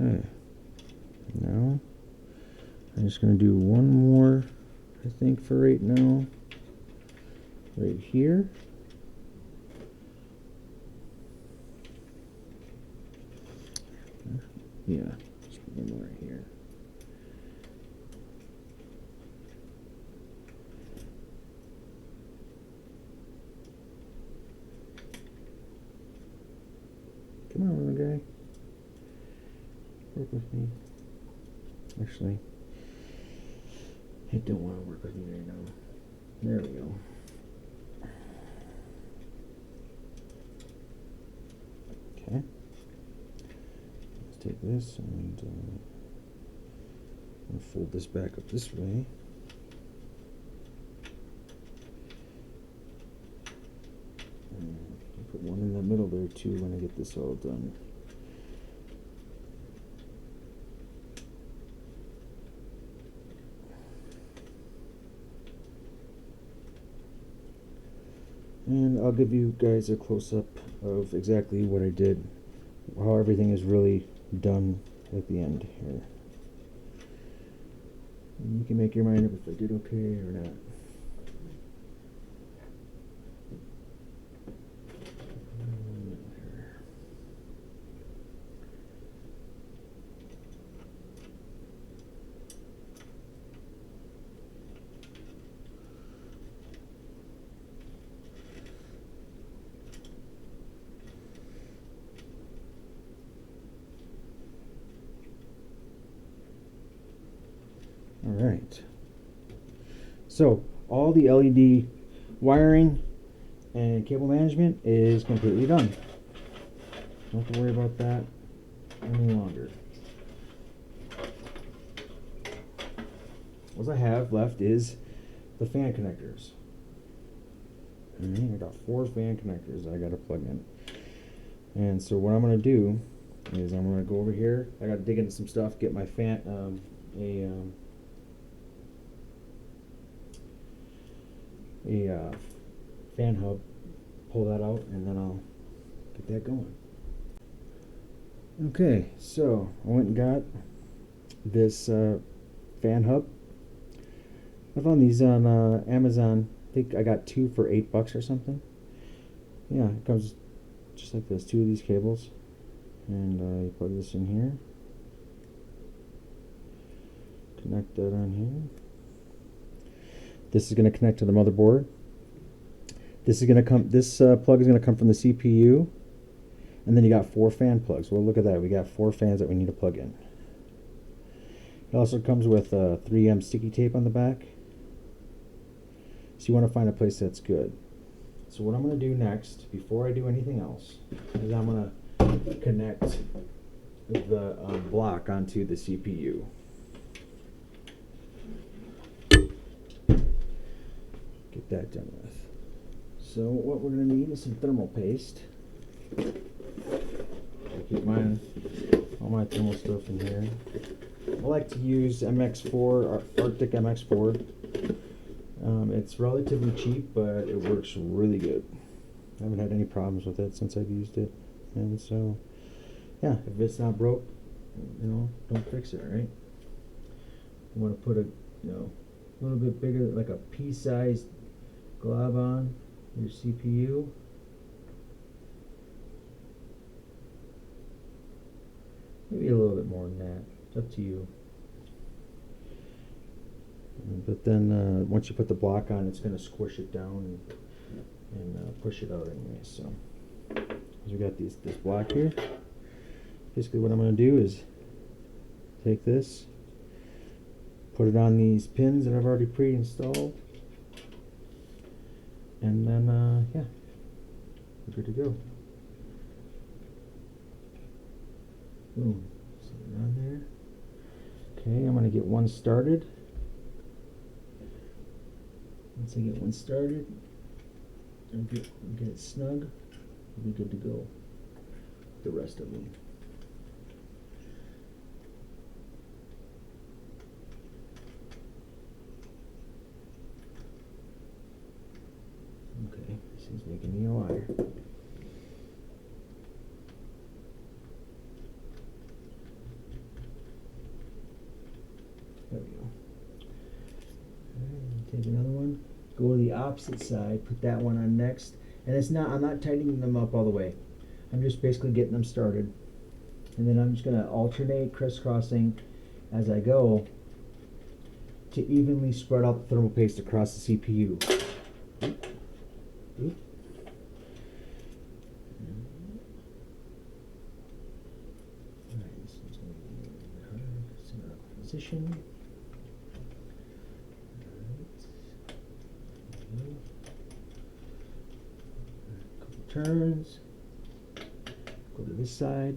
Okay. Now I'm just going to do one more, I think, for right now. Right here. Yeah, just put one more right here. Come on, little guy. Work with me. Actually, I don't want to work with you right now. There we go. Okay. Let's take this and I'm going to fold this back up this way. And I'll put one in the middle there too when I get this all done. And I'll give you guys a close-up of exactly what I did, how everything is really done at the end here. And you can make your mind up if I did okay or not. Alright, so all the LED wiring and cable management is completely done. Don't have to worry about that any longer. What I have left is the fan connectors. I got 4 fan connectors I got to plug in. And so what I'm going to do is I'm going to go over here. I got to dig into some stuff, get my fan, a fan hub, pull that out, and then I'll get that going. Okay, so I went and got this fan hub. I found these on Amazon. I think I got 2 for $8 or something. Yeah, it comes just like this, 2 of these cables, and you plug this in here, connect that on here. This is going to connect to the motherboard. This is going to come. This plug is going to come from the CPU, and then you got 4 fan plugs. Well, look at that. We got 4 fans that we need to plug in. It also comes with 3M sticky tape on the back. So you want to find a place that's good. So what I'm going to do next, before I do anything else, is I'm going to connect the block onto the CPU. Get that done with. So what we're going to need is some thermal paste. I keep all my thermal stuff in here. I like to use MX4, Arctic MX4. It's relatively cheap, but it works really good. I haven't had any problems with it since I've used it. And so, yeah, if it's not broke, don't fix it, right? You want to put a little bit bigger, like a pea-sized glob on your CPU. Maybe a little bit more than that. It's up to you. But then once you put the block on, it's going to squish it down and push it out anyway. So we got this block here. Basically what I'm going to do is take this, put it on these pins that I've already pre-installed, and then yeah, we're good to go. Boom. Set it on there. Okay, I'm going to get one started. Once I get one started and get it snug, we'll be good to go with the rest of them. Okay, this is making me a liar. There we go. Alright, take another one. Go to the opposite side, put that one on next. And I'm not tightening them up all the way. I'm just basically getting them started. And then I'm just going to alternate crisscrossing as I go to evenly spread out the thermal paste across the CPU. Oop. Oop. Alright, this is going to be a little bit harder. Center up position. Turns, go to this side,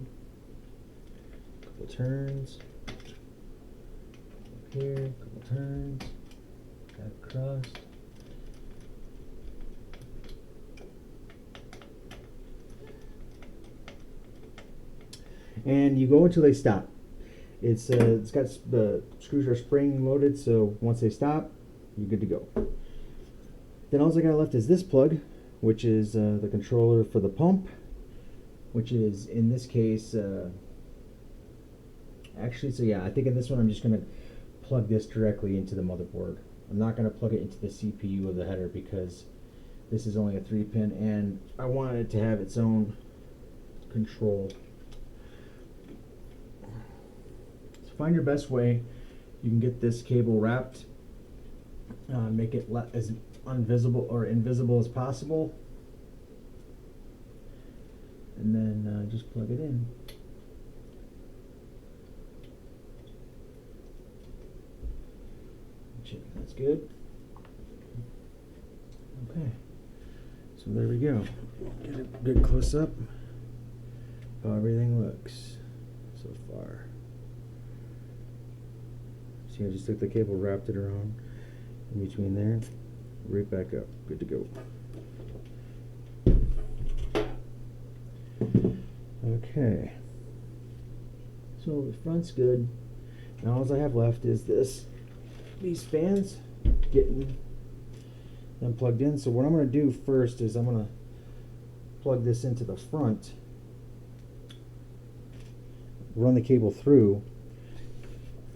couple turns, up here, couple turns, got it crossed. And you go until they stop. It's got the screws are spring loaded, so once they stop, you're good to go. Then all I got left is this plug, which is the controller for the pump, which is in this case, actually, so yeah, I think in this one I'm just going to plug this directly into the motherboard. I'm not going to plug it into the CPU of the header because this is only a 3-pin and I want it to have its own control. So find your best way you can get this cable wrapped, make it as invisible or invisible as possible, and then just plug it in. Check, that's good. Okay, so there we go. Get a good close up how everything looks so far. See, I just took the cable, wrapped it around in between there, right back up, good to go. Okay, so the front's good. Now all I have left is these fans getting then plugged in. So what I'm going to do first is I'm going to plug this into the front, run the cable through,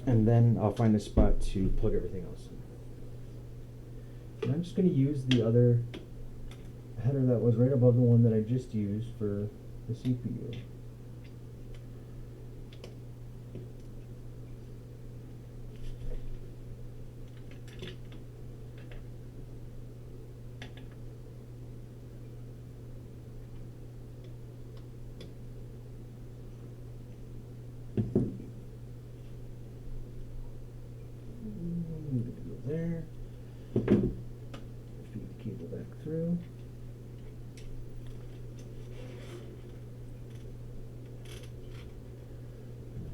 and then I'll find a spot to plug everything else in. And I'm just going to use the other header that was right above the one that I just used for the CPU. There. Feed the cable back through.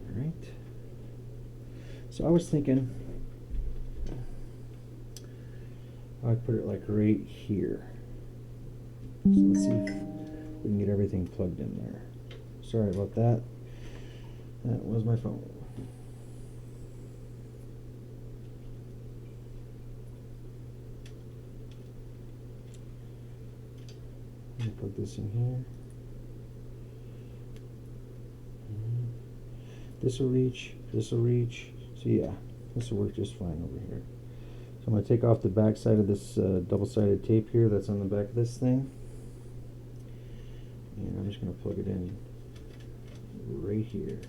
All right. So I was thinking I'd put it like right here. So let's see if we can get everything plugged in there. Sorry about that. That was my phone. Plug this in here. This will reach, this will reach. So yeah, this will work just fine over here. So I'm going to take off the back side of this double-sided tape here that's on the back of this thing. And I'm just going to plug it in right here.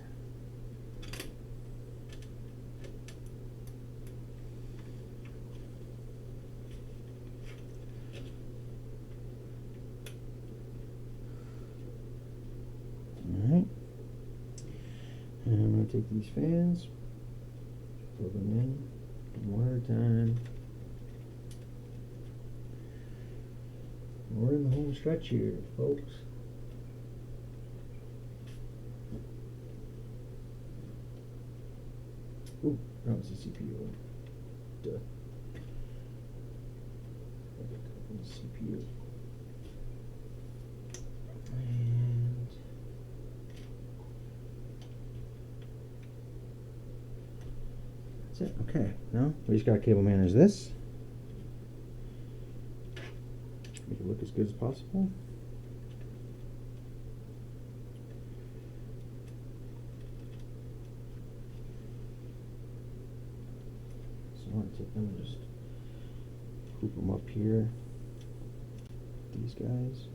Alright, and I'm going to take these fans, plug them in one at a time. We're in the home stretch here, folks. Ooh, that was the CPU. Duh. CPU. And that's it. Okay, now we just got to cable manage this. Make it look as good as possible. So I want to take them and just hoop them up here. These guys.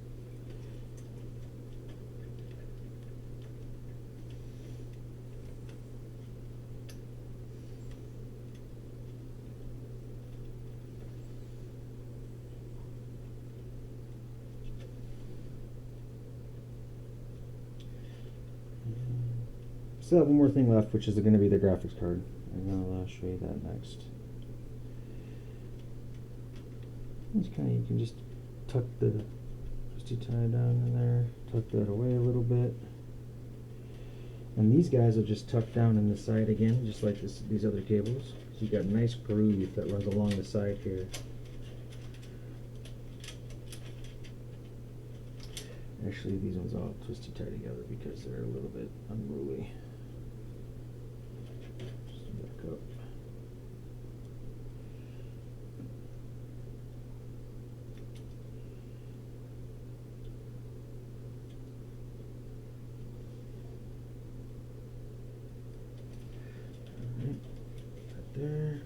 Still have one more thing left, which is going to be the graphics card. And I'll show you that next. It's kind of, you can just tuck the twisty tie down in there, tuck that away a little bit. And these guys are just tucked down in the side again, just like these other cables. So you've got a nice groove that runs along the side here. Actually, these ones all twisty tie together because they're a little bit unruly. Just back up. Alright, right there.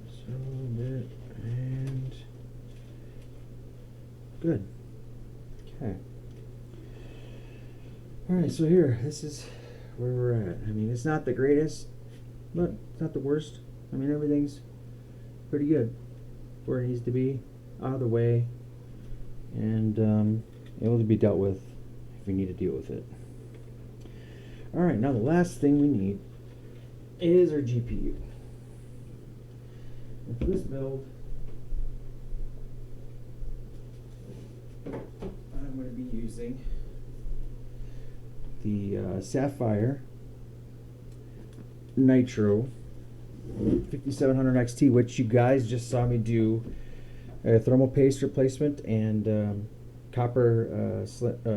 Just a little bit, and good. Okay. Alright, so here, this is where we're at. I mean, it's not the greatest, but it's not the worst. I mean, everything's pretty good where it needs to be, out of the way, and able to be dealt with if we need to deal with it. Alright, now the last thing we need is our GPU. And for this build, I'm going to be using the Sapphire Nitro 5700 XT, which you guys just saw me do a thermal paste replacement and copper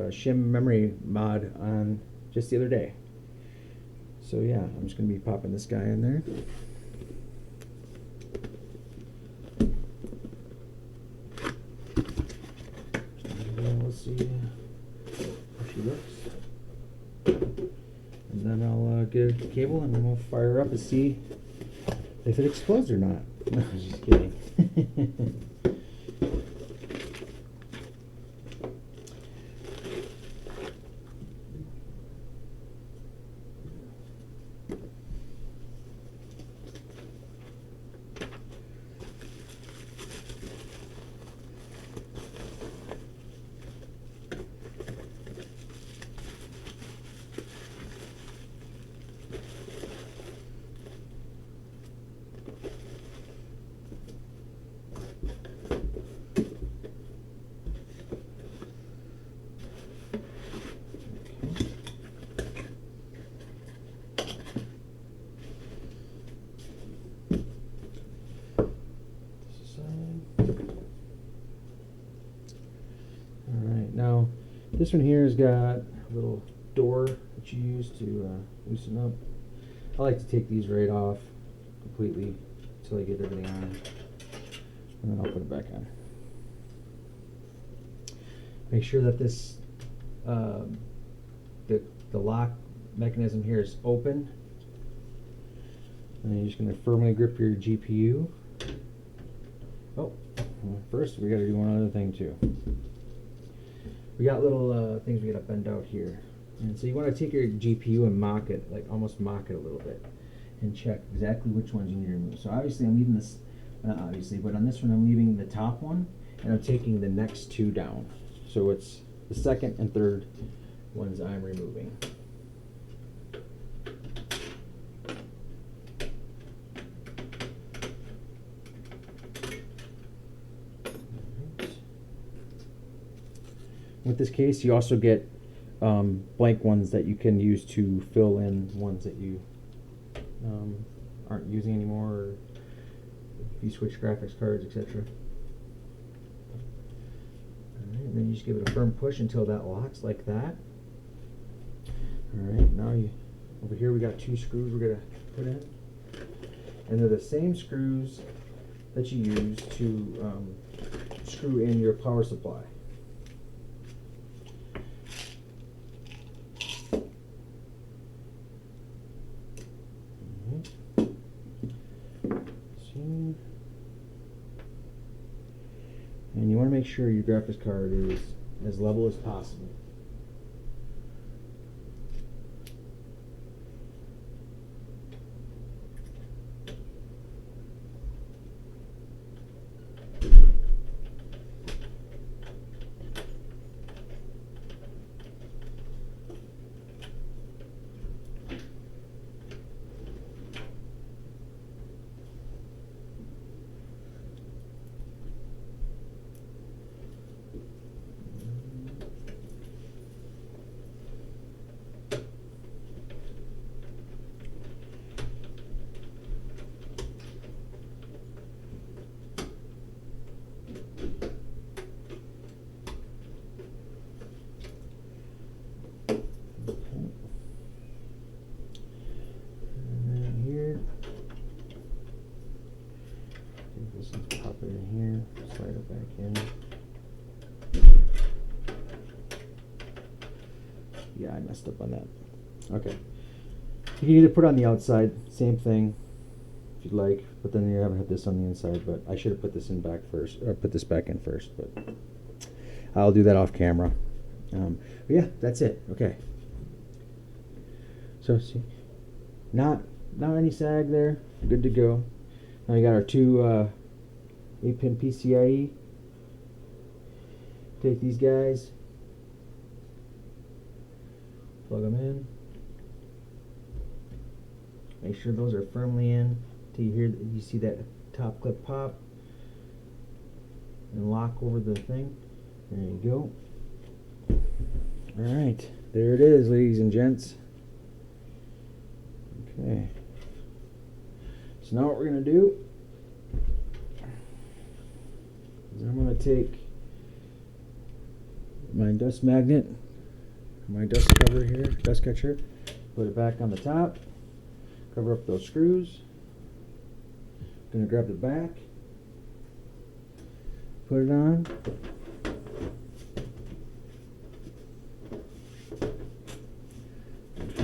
shim memory mod on just the other day. So yeah, I'm just going to be popping this guy in there. see how she looks. And then I'll get a cable and we'll fire her up and see if it explodes or not. No, just kidding. Now, this one here has got a little door that you use to loosen up. I like to take these right off completely until I get everything on, and then I'll put it back on. Make sure that this the lock mechanism here is open, and then you're just going to firmly grip your GPU. Oh, first we got to do one other thing too. We got little things we got to bend out here. And so you want to take your GPU and mock it, like almost mock it a little bit, and check exactly which ones you need to remove. So obviously I'm leaving this, not obviously, but on this one I'm leaving the top one, and I'm taking the next two down. So it's the second and third ones I'm removing. With this case, you also get blank ones that you can use to fill in ones that you aren't using anymore, or if you switch graphics cards, etc. Alright, and then you just give it a firm push until that locks like that. Alright, now over here we got two screws we're going to put in. And they're the same screws that you use to screw in your power supply. And you want to make sure your graphics card is as level as possible. Pop it in here, slide it back in. Yeah, I messed up on that. Okay. You can either put it on the outside, same thing, if you'd like, but then you haven't had this on the inside, but I should have put this in back first, or put this back in first, but I'll do that off camera. But yeah, that's it. Okay. So see, not any sag there, good to go. Now we got our two 8-pin PCIe. Take these guys, plug them in. Make sure those are firmly in till you see that top clip pop and lock over the thing. There you go. All right, there it is, ladies and gents. Okay. So now what we're gonna do is I'm gonna take my dust magnet, my dust cover here, dust catcher, put it back on the top, cover up those screws. Gonna grab the back, put it on,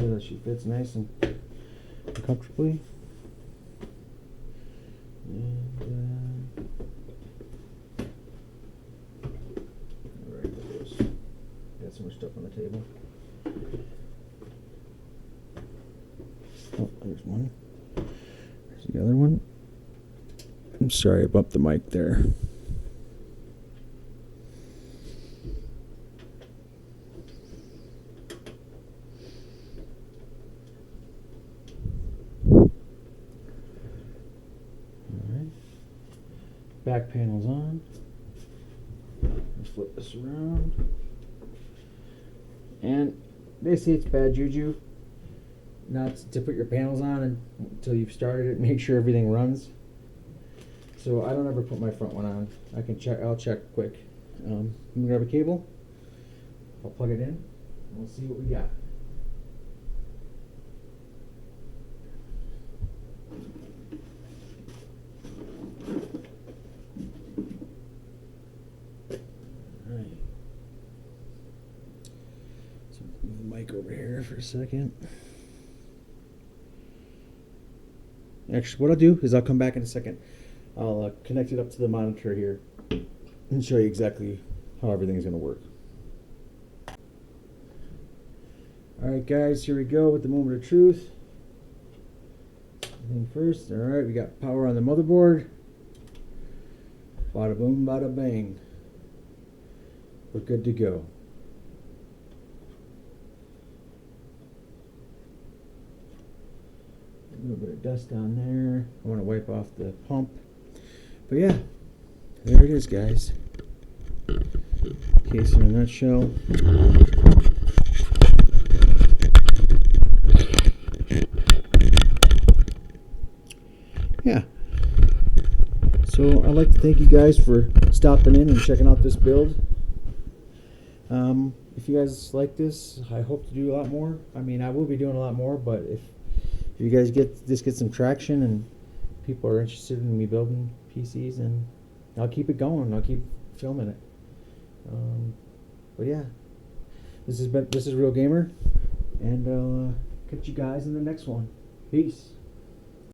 sure that she fits nice and comfortably. And alright, there goes. Got some more stuff on the table. Oh, there's one. There's the other one. I'm sorry, I bumped the mic there. Alright. Back panel's on. Let's flip this around. And they say it's bad juju not to put your panels on until you've started it. Make sure everything runs. So I don't ever put my front one on. I can check. I'll check quick. I'm gonna grab a cable. I'll plug it in, and we'll see what we got. All right. So move the mic over here for a second. Actually, what I'll do is I'll come back in a second. I'll connect it up to the monitor here and show you exactly how everything is going to work. Alright guys, here we go with the moment of truth. Everything first. Alright, we got power on the motherboard. Bada boom, bada bang. We're good to go. A little bit of dust down there. I want to wipe off the pump. But yeah, there it is, guys. Case in a nutshell. Yeah. So I'd like to thank you guys for stopping in and checking out this build. If you guys like this, I hope to do a lot more. I mean, I will be doing a lot more, but if you guys get some traction and people are interested in me building PCs, and I'll keep it going. I'll keep filming it. But yeah, this is Real Gamer, and I'll catch you guys in the next one. Peace.